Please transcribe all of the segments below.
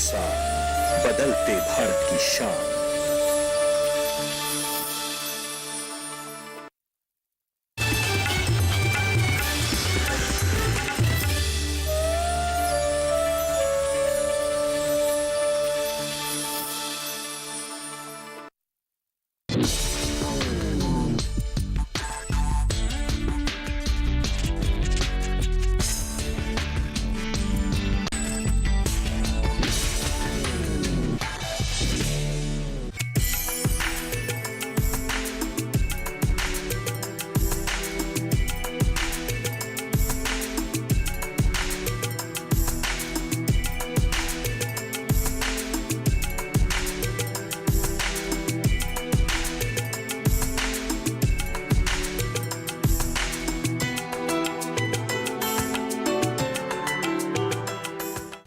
साथ बदलते भारत की शान।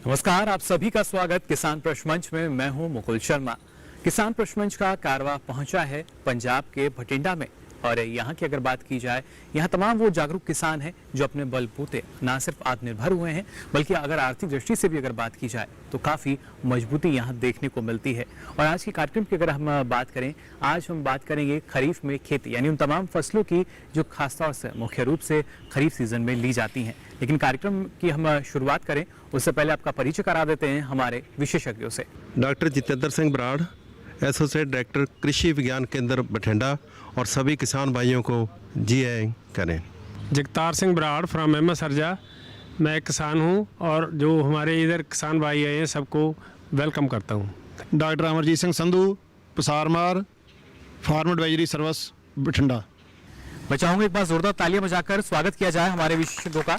नमस्कार, आप सभी का स्वागत किसान प्रश्न मंच में। मैं हूं मुकुल शर्मा। किसान प्रश्न मंच का कारवां पहुंचा है पंजाब के भटिंडा में और यहाँ की अगर बात की जाए, यहाँ तमाम वो जागरूक किसान हैं जो अपने बलबूते न सिर्फ आत्मनिर्भर हुए हैं बल्कि अगर आर्थिक दृष्टि से भी अगर बात की जाए तो काफ़ी मजबूती यहाँ देखने को मिलती है। और आज के कार्यक्रम की अगर हम बात करें, आज हम बात करेंगे खरीफ में खेती यानी उन तमाम फसलों की जो खासतौर से मुख्य रूप से खरीफ सीजन में ली जाती हैं। लेकिन कार्यक्रम की हम शुरुआत करें उससे पहले आपका परिचय करा देते हैं हमारे विशेषज्ञों से। Doctor Jitendra Singh Brar, associate director कृषि विज्ञान केंद्र बठिंडा, और सभी किसान भाइयों को जी आए करें। Jagtar Singh Brar from M S Sarja, मैं किसान हूं और जो हमारे इधर किसान भाई आए हैं सबको वेलकम करता हूं। डॉक्टर अमरजीत सिंह संधू, पसारमार, फार्म एडवाइजरी सर्विस बठिंडा। मैं चाहूंगा एक बार जोरदार तालियां बजाकर स्वागत किया जाए हमारे विशेषज्ञों का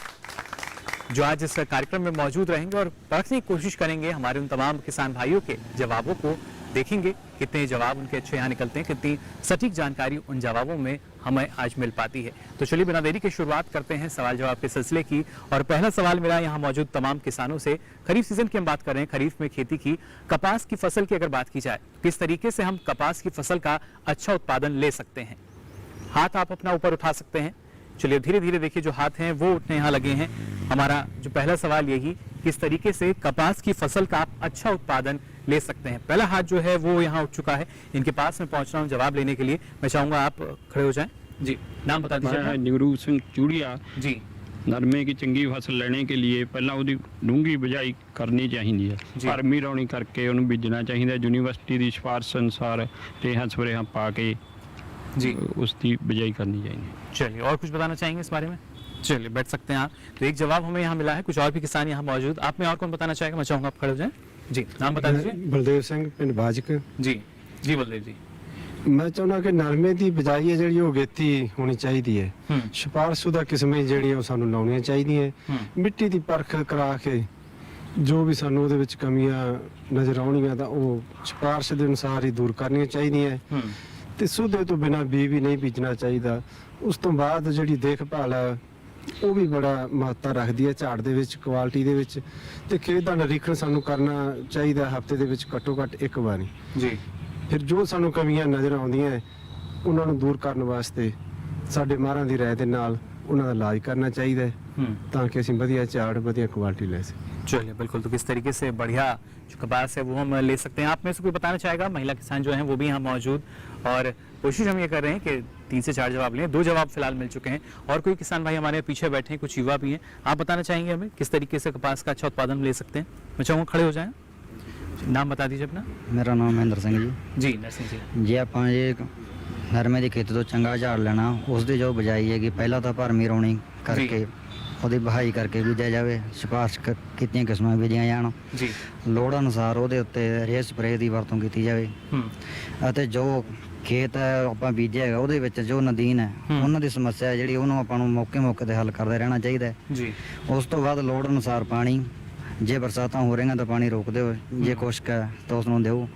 जो आज इस कार्यक्रम में मौजूद रहेंगे और परखने की कोशिश करेंगे हमारे उन तमाम किसान भाइयों के जवाबों को। देखेंगे कितने जवाब उनके अच्छे यहाँ निकलते हैं, कितनी सटीक जानकारी उन जवाबों में हमें आज मिल पाती है। तो चलिए बिना देरी के शुरुआत करते हैं सवाल जवाब के सिलसिले की। और पहला सवाल मेरा यहाँ मौजूद तमाम किसानों से, खरीफ सीजन की हम बात कर रहे हैं, खरीफ में खेती की कपास की फसल की अगर बात की जाए, किस तरीके से हम कपास की फसल का अच्छा उत्पादन ले सकते हैं? हाथ आप अपना ऊपर उठा सकते हैं। चलिए धीरे धीरे देखिए जो हाथ हैं वो उठने यहाँ लगे हैं। हमारा जो पहला सवाल यही, किस तरीके से कपास की फसल का आप अच्छा उत्पादन ले सकते हैं? पहला हाथ जो है वो यहाँ उठ चुका है, इनके पास में पहुंच रहा हूँ जवाब लेने के लिए। मैं चाहूंगा आप खड़े हो जाएं। जी, नाम बता दीजिए। निगरू सिंह चूड़िया जी। नरमे की चंगी फसल लेने के लिए पहला उसकी डूंगी बिजाई करनी चाहिए, भरमी रौनी करके उन्हें बीजना चाहिए। यूनिवर्सिटी की सिफारिश अनुसार रेहा स्प्रेहा पा के जी उसकी बिजाई करनी चाहिए। चलिए, और कुछ बताना चाहेंगे इस बारे में? चलिए बैठ सकते हैं आप। तो एक जवाब हमें यहाँ मिला है, कुछ और भी किसान यहाँ मौजूद। आप में और कौन बताना चाहेगा? मैं चाहूंगा आप खड़े हो जाएं। जी, नाम बता दीजिए। बलदेव सिंह, पिंड बाजक। जी जी बलदेव जी। मैं चाਹੁੰਦਾ कि नरमे की बिजाई है ਜਿਹੜੀ ਉਹ ਗੇਤੀ ਹੋਣੀ ਚਾਹੀਦੀ ਹੈ। ਸਿਫਾਰਸ਼ੁਦਾ ਕਿਸਮਾਂ ਜਿਹੜੀਆਂ ਉਹ ਸਾਨੂੰ ਲਾਉਣੀਆਂ ਚਾਹੀਦੀਆਂ। ਮਿੱਟੀ ਦੀ ਪਰਖ ਕਰਾ ਕੇ ਜੋ ਵੀ ਸਾਨੂੰ ਉਹਦੇ ਵਿੱਚ ਕਮੀਆਂ ਨਜ਼ਰ ਆਉਣੀਆਂ ਤਾਂ ਉਹ ਸਿਫਾਰਸ਼ ਦੇ ਅਨੁਸਾਰ ਹੀ ਦੂਰ ਕਰਨੀਆਂ ਚਾਹੀਦੀਆਂ। ਤੇ ਸੁਧੇ ਤੋਂ ਬਿਨਾਂ ਬੀਜ ਵੀ ਨਹੀਂ ਬੀਜਣਾ ਚਾਹੀਦਾ। ਉਸ ਤੋਂ ਬਾਅਦ ਜਿਹੜੀ ਦੇਖਭਾਲ ਹੈ ਉਹ ਵੀ ਬੜਾ ਮਹੱਤਤਾ ਰੱਖਦੀ ਹੈ ਝਾੜ ਦੇ ਵਿੱਚ, ਕੁਆਲਿਟੀ ਦੇ ਵਿੱਚ। ਤੇ ਖੇਤ ਦਾ ਨਿਰੀਖਣ ਸਾਨੂੰ ਕਰਨਾ ਚਾਹੀਦਾ ਹਫ਼ਤੇ ਦੇ ਵਿੱਚ ਘੱਟੋ ਘੱਟ ਇੱਕ ਵਾਰੀ ਜੀ। ਫਿਰ ਜੋ ਸਾਨੂੰ ਕਮੀਆਂ ਨਜ਼ਰ ਆਉਂਦੀਆਂ ਉਹਨਾਂ ਨੂੰ ਦੂਰ ਕਰਨ ਵਾਸਤੇ ਸਾਡੇ ਮਾਹਰਾਂ ਦੀ ਰਾਏ ਦੇ ਨਾਲ ਉਹਨਾਂ ਦਾ ਇਲਾਜ ਕਰਨਾ ਚਾਹੀਦਾ ਹੈ ਤਾਂ ਕਿ ਅਸੀਂ ਵਧੀਆ ਝਾੜ, ਵਧੀਆ ਕੁਆਲਿਟੀ ਲੈ ਸਕੀਏ। चलिए बिल्कुल, तो किस तरीके से बढ़िया जो कपास है वो हम ले सकते हैं। आप में से कोई बताना चाहेगा? महिला किसान जो हैं वो भी यहाँ मौजूद, और कोशिश हम ये कर रहे हैं कि 3 से 4 जवाब लें। 2 जवाब फिलहाल मिल चुके हैं और कोई किसान भाई हमारे पीछे बैठे हैं, कुछ युवा भी हैं। आप बताना चाहेंगे हमें किस तरीके से कपास का अच्छा उत्पादन ले सकते हैं? मैं चाहूँगा खड़े हो जाएं। नाम बता दीजिए अपना। मेरा नाम महेंद्र सिंह जी। नरसिंह जी। जे ਆਪਾਂ ਇਹ ਨਰਮੇ ਦੀ ਖੇਤ ਤੋਂ ਚੰਗਾ ਝਾੜ ਲੈਣਾ, ਉਸ ਦੀ ਜੋ ਬਜਾਈ ਹੈਗੀ ਪਹਿਲਾਂ ਤਾਂ ਭਰਮੀ ਰੌਣੀ ਕਰਕੇ ਉਹਦੀ ਵਹਾਈ ਕਰਕੇ ਬੀਜਿਆ ਜਾਵੇ। ਸਿਫਾਰਸ਼ ਕੀਤੀਆਂ ਕਿਸਮਾਂ ਬੀਜੀਆਂ ਜਾਣ ਜੀ। ਲੋੜ ਅਨੁਸਾਰ ਉਹਦੇ ਉੱਤੇ ਰੇਹ ਸਪਰੇਅ ਦੀ ਵਰਤੋਂ ਕੀਤੀ ਜਾਵੇ। ਅਤੇ ਜੋ ਖੇਤ ਹੈ ਆਪਾਂ ਬੀਜਿਆ ਹੈਗਾ ਉਹਦੇ ਵਿੱਚ ਜੋ ਨਦੀਨ ਹੈ ਉਹਨਾਂ ਦੀ ਸਮੱਸਿਆ ਜਿਹੜੀ ਉਹਨੂੰ ਆਪਾਂ ਨੂੰ ਮੌਕੇ ਤੇ ਹੱਲ ਕਰਦੇ ਰਹਿਣਾ ਚਾਹੀਦਾ ਹੈ ਜੀ। ਉਸ ਤੋਂ ਬਾਅਦ ਲੋੜ ਅਨੁਸਾਰ ਪਾਣੀ, ਜੇ ਬਰਸਾਤਾਂ ਹੋ ਰਹੀਆਂ ਤਾਂ ਪਾਣੀ ਰੋਕ ਦਿਓ, ਜੇ ਖੁਸ਼ਕ ਹੈ ਤਾਂ ਉਸ ਨੂੰ ਦਿਓ।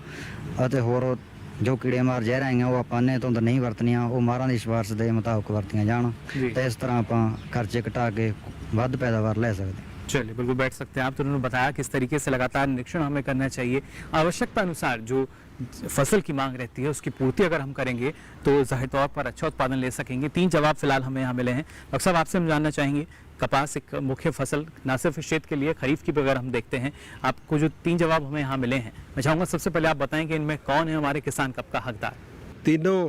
ਅਤੇ ਹੋਰ ਜੋ ਕੀੜੇ ਮਾਰ ਜ਼ਹਿਰ ਆਈਆਂ ਉਹ ਆਪਾਂ ਨੇ ਧੁੰਦ ਨਹੀਂ ਵਰਤਣੀਆਂ, ਉਹ ਮਾਹਰਾਂ ਦੀ ਸਿਫਾਰਿਸ਼ ਦੇ ਮੁਤਾਬਕ ਵਰਤੀਆਂ ਜਾਣ। ਤੇ ਇਸ ਤਰ੍ਹਾਂ ਆਪਾਂ ਖਰਚੇ ਘਟਾ ਕੇ ਵੱਧ ਪੈਦਾਵਾਰ ਲੈ ਸਕਦੇ। चलिए बिल्कुल बैठ सकते हैं आप। तो उन्होंने बताया किस तरीके से लगातार निरीक्षण हमें करना चाहिए, आवश्यकता अनुसार जो फसल की मांग रहती है उसकी पूर्ति अगर हम करेंगे तो जाहिर तौर पर अच्छा उत्पादन ले सकेंगे। 3 जवाब फिलहाल हमें यहाँ मिले हैं। डॉक्टर साहब आपसे हम जानना चाहेंगे, कपास एक मुख्य फसल ना सिर्फ क्षेत्र के लिए, खरीफ की भी अगर हम देखते हैं, आपको जो 3 जवाब हमें यहाँ मिले हैं, मैं चाहूँगा सबसे पहले आप बताएं कि इनमें कौन है हमारे किसान कब का हकदार? तीनों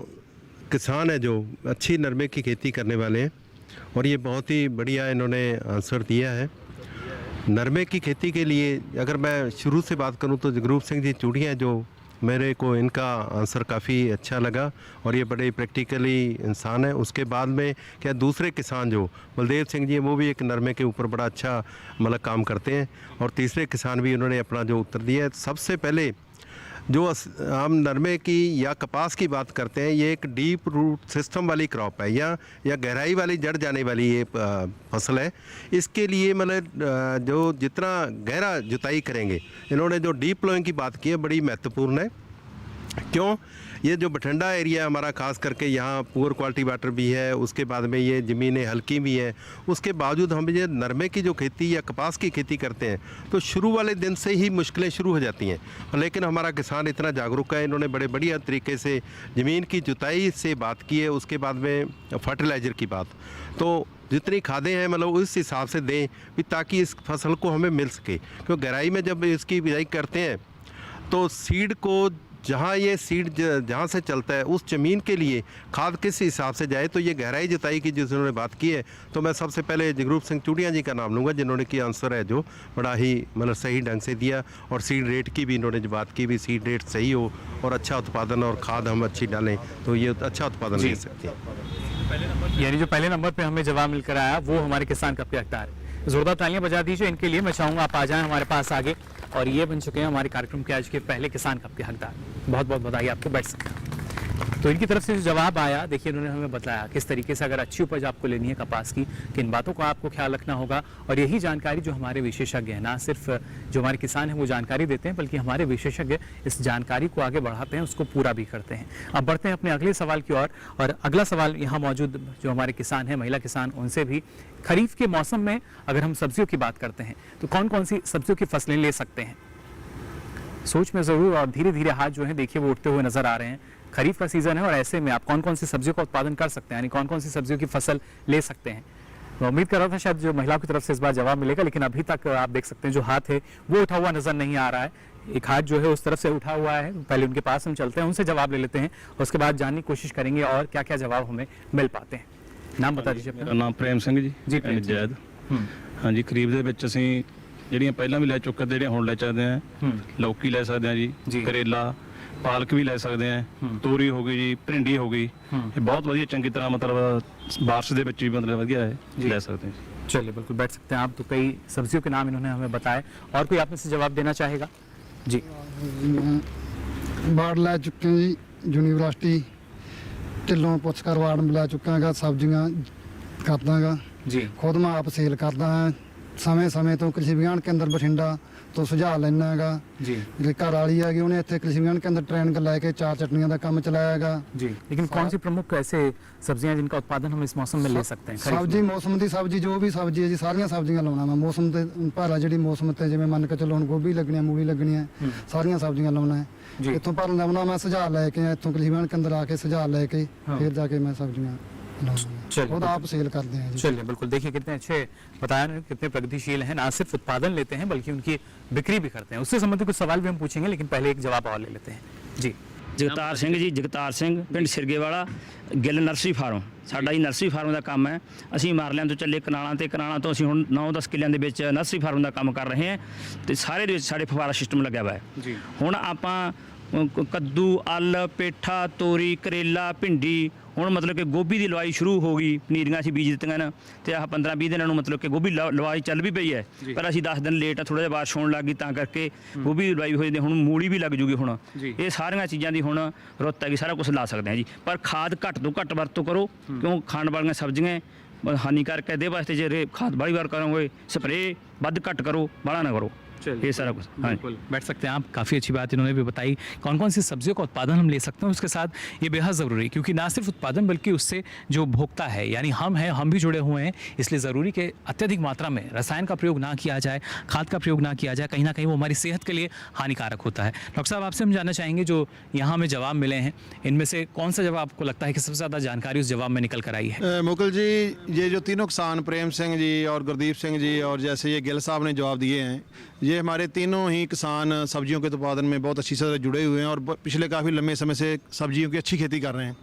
किसान है जो अच्छी नरमे की खेती करने वाले हैं और ये बहुत ही बढ़िया इन्होंने आंसर दिया है। नरमे की खेती के लिए अगर मैं शुरू से बात करूं तो जगरूप सिंह जी चूड़िया जो मेरे को इनका आंसर काफ़ी अच्छा लगा और ये बड़े प्रैक्टिकली इंसान है। उसके बाद में क्या दूसरे किसान जो बलदेव सिंह जी हैं वो भी एक नरमे के ऊपर बड़ा अच्छा मतलब काम करते हैं और तीसरे किसान भी उन्होंने अपना जो उत्तर दिया है। सबसे पहले जो हम नरमे की या कपास की बात करते हैं, ये एक डीप रूट सिस्टम वाली क्रॉप है या गहराई वाली जड़ जाने वाली ये फसल है। इसके लिए मतलब जो जितना गहरा जुताई करेंगे, इन्होंने जो डीप प्लोइंग की बात की है बड़ी महत्वपूर्ण है। क्यों? ये जो बठिंडा एरिया हमारा खास करके यहाँ पुअर क्वालिटी वाटर भी है, उसके बाद में ये ज़मीनें हल्की भी हैं, उसके बावजूद हम ये नरमे की जो खेती या कपास की खेती करते हैं तो शुरू वाले दिन से ही मुश्किलें शुरू हो जाती हैं। लेकिन हमारा किसान इतना जागरूक है, इन्होंने बड़े बढ़िया तरीके से ज़मीन की जुताई से बात की है। उसके बाद में फर्टिलाइज़र की बात, तो जितनी खादें हैं मतलब उस हिसाब से दें भी ताकि इस फसल को हमें मिल सके। क्योंकि गहराई में जब इसकी बिजाई करते हैं तो सीड को जहाँ ये सीड जहाँ से चलता है उस ज़मीन के लिए खाद किस हिसाब से जाए, तो ये गहराई जुताई की जिन्होंने बात की है तो मैं सबसे पहले जगरूप सिंह चूड़िया जी का नाम लूँगा जिन्होंने की आंसर है जो बड़ा ही मतलब सही ढंग से दिया। और सीड रेट की भी इन्होंने जो बात की भी सीड रेट सही हो और अच्छा उत्पादन और खाद हम अच्छी डालें तो ये अच्छा उत्पादन ले सकते हैं। यानी जो पहले नंबर पे हमें जवाब मिलकर आया वो हमारे किसान कब के हकदार है। जोरदार तालियां बजा दीजिए इनके लिए। मैं चाहूँगा आप आ जाएं हमारे पास आगे, और ये बन चुके हैं हमारे कार्यक्रम के आज के पहले किसान कब के हकदार। बहुत बहुत बधाई आपको, बैठ सकते हैं। तो इनकी तरफ से जो जवाब आया, देखिए इन्होंने हमें बताया किस तरीके से अगर अच्छी उपज आपको लेनी है कपास की, किन बातों का आपको ख्याल रखना होगा। और यही जानकारी जो हमारे विशेषज्ञ हैं, ना सिर्फ जो हमारे किसान हैं वो जानकारी देते हैं बल्कि हमारे विशेषज्ञ इस जानकारी को आगे बढ़ाते हैं, उसको पूरा भी करते हैं। अब बढ़ते हैं अपने अगले सवाल की ओर, और अगला सवाल यहाँ मौजूद जो हमारे किसान हैं, महिला किसान, उनसे भी खरीफ के मौसम में अगर हम सब्जियों की बात करते हैं तो कौन कौन सी सब्जियों की फसलें ले सकते हैं। सोच में ज़रूर और धीरे धीरे हाथ जो है देखिए वो उठते हुए नजर आ रहे हैं। खरीफ का सीजन है और ऐसे में आप कौन कौन सी सब्जियों का उत्पादन कर सकते हैं, यानी कौन कौन सी सब्जियों की फसल ले सकते हैं। मैं उम्मीद कर रहा था शायद जो महिलाओं की तरफ से इस बार जवाब मिलेगा, लेकिन अभी तक आप देख सकते हैं जो हाथ है वो उठा हुआ नजर नहीं आ रहा है। एक हाथ जो है उस तरफ से उठा हुआ है, पहले उनके पास हम चलते हैं, उनसे जवाब ले लेते हैं, उसके बाद जानने की कोशिश करेंगे और क्या क्या जवाब हमें मिल पाते हैं। नाम बता दीजिए अपना। ਮੇਰਾ ਨਾਮ ਪ੍ਰੇਮ ਸਿੰਘ ਜੀ प्रेम सिंह। ਜੈਦ। ਹਾਂਜੀ, ਖਰੀਫ ਦੇ ਵਿੱਚ ਅਸੀਂ ਜਿਹੜੀਆਂ ਪਹਿਲਾਂ ਵੀ ਲੈ ਚੁੱਕੇ ਤੇ ਜਿਹੜੀਆਂ ਹੁਣ ਲੈ ਸਕਦੇ ਆ, ਲੌਕੀ ਲੈ ਸਕਦੇ ਆ ਜੀ। ਜੀ, ਕਰੇਲਾ, ਪਾਲਕ ਵੀ ਲੈ ਸਕਦੇ ਆ, ਤੋਰੀ ਹੋ ਗਈ ਜੀ, ਭਿੰਡੀ ਹੋ ਗਈ। ਇਹ ਬਹੁਤ ਵਧੀਆ ਚੰਗੀ ਤਰ੍ਹਾਂ ਮਤਲਬ ਬਾਰਿਸ਼ ਦੇ ਵਿੱਚ ਵੀ ਮਤਲਬ ਵਧੀਆ ਹੈ, ਲੈ ਸਕਦੇ ਆ। चलिए बिल्कुल बैठ सकते हैं आप। तो कई सब्जियों के नाम इन्होंने हमें बताए, और कोई आप में से जवाब देना चाहेगा जी। ਵਾਰਡ ਲੈ ਚੁੱਕੇ ਜੀ, ਯੂਨੀਵਰਸਿਟੀ ਢਿੱਲੋਂ ਪੁੱਛਕਰ ਵਾਰਡ ਲੈ ਚੁੱਕਾ ਗਾ, ਸਬਜ਼ੀਆਂ ਕਰਦਾ ਗਾ जी ਖੁਦ ਮੈਂ ਆਪ ਸੇਲ ਕਰਦਾ ਹਾਂ। ਸਮੇਂ ਤੋਂ ਕ੍ਰਿਸ਼ੀ ਵਿਗਿਆਨ ਕੇਂਦਰ ਬਠਿੰਡਾ ਤੋਂ ਸੁਝਾਅ ਲੈਣਾ ਗਾ। जी ਜਿਹੜੀ ਘਰ ਵਾਲੀ ਹੈਗੀ ਉਹਨੇ ਇੱਥੇ ਕ੍ਰਿਸ਼ੀ ਵਿਗਿਆਨ ਕੇਂਦਰ ਟ੍ਰੇਨਿੰਗ ਲੈ ਕੇ 4 ਚਟਨੀਆਂ ਦਾ ਕੰਮ ਚਲਾਇਆ ਗਾ। जी। लेकिन कौन सी प्रमुख ऐसे सब्जियां जिनका उत्पादन हम इस मौसम में ले सकते हैं खरीफ ਸਬਜ਼ੀ में? ਮੌਸਮ ਦੀ ਸਬਜ਼ੀ ਜੋ ਵੀ ਸਬਜ਼ੀ ਹੈ ਜੀ ਸਾਰੀਆਂ ਸਬਜ਼ੀਆਂ ਲਾਉਣਾ ਵਾ। ਮੌਸਮ ਤੇ ਭਾਰਾ ਜਿਹੜੀ ਮੌਸਮ ਤੇ ਜਿਵੇਂ ਮੰਨ ਕੇ ਚੱਲੋ ਹੁਣ ਗੋਭੀ ਲੱਗਣੀ, ਮੂਲੀ ਲੱਗਣੀ ਹੈ, ਸਾਰੀਆਂ ਸਬਜ਼ੀਆਂ ਲਾਉਣਾ ਹੈ। जी ਇੱਥੋਂ ਪਰ ਲਾਉਣਾ ਮੈਂ ਸੁਝਾਅ ਲੈ ਕੇ ਇੱਥੋਂ ਕ੍ਰਿਸ਼ੀ ਵਿਗਿਆਨ ਕੇਂਦਰ ਆ ਕੇ ਸੁਝਾਅ ਲੈ ਕੇ ਫਿਰ ਜਾ ਕੇ ਮੈਂ ਸਬਜ਼ੀਆਂ ਲਾਉਣਾ। चलिए खुद आप सेल करते हैं जी। चलिए बिल्कुल, देखिए कितने अच्छे बताया ना, कितने प्रगतिशील हैं, ना सिर्फ उत्पादन लेते हैं बल्कि उनकी बिक्री भी करते हैं। उससे संबंधित कुछ सवाल भी हम पूछेंगे, लेकिन पहले एक जवाब और ले लेते हैं जी। ਜਗਤਾਰ ਸਿੰਘ ਜੀ, ਜਗਤਾਰ ਸਿੰਘ, ਪਿੰਡ ਸਿਰਗੇ ਵਾਲਾ, ਗਿੱਲ ਨਰਸਰੀ ਫਾਰਮ। ਸਾਡਾ ਜੀ ਨਰਸਰੀ ਫਾਰਮ ਦਾ ਕੰਮ ਹੈ। ਅਸੀਂ ਮਾਰਲਿਆਂ ਤੋਂ ਚੱਲੇ ਕਨਾਲਾਂ ਤੇ, ਕਨਾਲਾਂ ਤੋਂ ਅਸੀਂ ਹੁਣ 9-10 ਕਿੱਲਿਆਂ ਦੇ ਵਿੱਚ ਨਰਸਰੀ ਫਾਰਮ ਦਾ ਕੰਮ ਕਰ ਰਹੇ ਹਾਂ ਤੇ ਸਾਰੇ ਦੇ ਵਿੱਚ ਸਾਡੇ ਫਵਾਰਾ ਸਿਸਟਮ ਲੱਗਿਆ ਹੋਇਆ ਹੈ। ਜੀ ਹੁਣ ਆਪਾਂ ਕੱਦੂ, ਅਲ, ਪੇਠਾ, ਤੋਰੀ, ਕਰੇਲਾ, ਭਿੰਡੀ, ਹੁਣ ਮਤਲਬ ਕਿ ਗੋਭੀ ਦੀ ਲਵਾਈ ਸ਼ੁਰੂ ਹੋ ਗਈ। ਪਨੀਰੀਆਂ ਅਸੀਂ ਬੀਜ ਦਿੱਤੀਆਂ ਨੇ ਤੇ ਆਹ 15-20 ਦਿਨਾਂ ਨੂੰ ਮਤਲਬ ਕਿ ਗੋਭੀ ਲਵਾਈ ਚੱਲ ਵੀ ਪਈ ਹੈ, ਪਰ ਅਸੀਂ 10 ਦਿਨ ਲੇਟ ਆ, ਥੋੜਾ ਜਿਹਾ ਬਾਰਿਸ਼ ਹੋਣ ਲੱਗ ਗਈ ਤਾਂ ਕਰਕੇ ਗੋਭੀ ਦੀ ਲਵਾਈ ਹੋ ਜਾਂਦੀ। ਹੁਣ ਮੂਲੀ ਵੀ ਲੱਗ ਜੂਗੀ। ਹੁਣ ਇਹ ਸਾਰੀਆਂ ਚੀਜ਼ਾਂ ਦੀ ਹੁਣ ਰੁੱਤ ਹੈਗੀ, ਸਾਰਾ ਕੁਝ ਲਾ ਸਕਦੇ ਹਾਂ ਜੀ, ਪਰ ਖਾਦ ਘੱਟ ਤੋਂ ਘੱਟ ਵਰਤੋਂ ਕਰੋ ਕਿਉਂ ਖਾਣ ਵਾਲੀਆਂ ਸਬਜ਼ੀਆਂ ਹਾਨੀਕਾਰਕ ਹੈ। ਇਹਦੇ ਵਾਸਤੇ ਜੇ ਖਾਦ ਬਾਲੀ ਵਾਰ ਕਰੋਗੇ, ਸਪਰੇਅ ਵੱਧ ਘੱਟ ਕਰੋ, ਬਾਹਲਾ ਨਾ ਕਰੋ। ये सारा कुछ। हाँ बिल्कुल बैठ सकते हैं आप। काफ़ी अच्छी बात इन्होंने भी बताई कौन कौन सी सब्जियों का उत्पादन हम ले सकते हैं। उसके साथ ये बेहद ज़रूरी है क्योंकि ना सिर्फ उत्पादन बल्कि उससे जो भोक्ता है यानी हम भी जुड़े हुए हैं, इसलिए ज़रूरी कि अत्यधिक मात्रा में रसायन का प्रयोग ना किया जाए, खाद का प्रयोग ना किया जाए, कहीं ना कहीं वो हमारी सेहत के लिए हानिकारक होता है। डॉक्टर साहब आपसे हम जानना चाहेंगे जो यहाँ हमें जवाब मिले हैं इनमें से कौन सा जवाब आपको लगता है कि सबसे ज़्यादा जानकारी उस जवाब में निकल कर आई है? मुकुल जी, ये जो तीनों किसान प्रेम सिंह जी और गुरदीप सिंह जी और जैसे ये गिल साहब ने जवाब दिए हैं, ये हमारे तीनों ही किसान सब्जियों के उत्पादन में बहुत अच्छी तरह जुड़े हुए हैं और पिछले काफ़ी लंबे समय से सब्जियों की अच्छी खेती कर रहे हैं।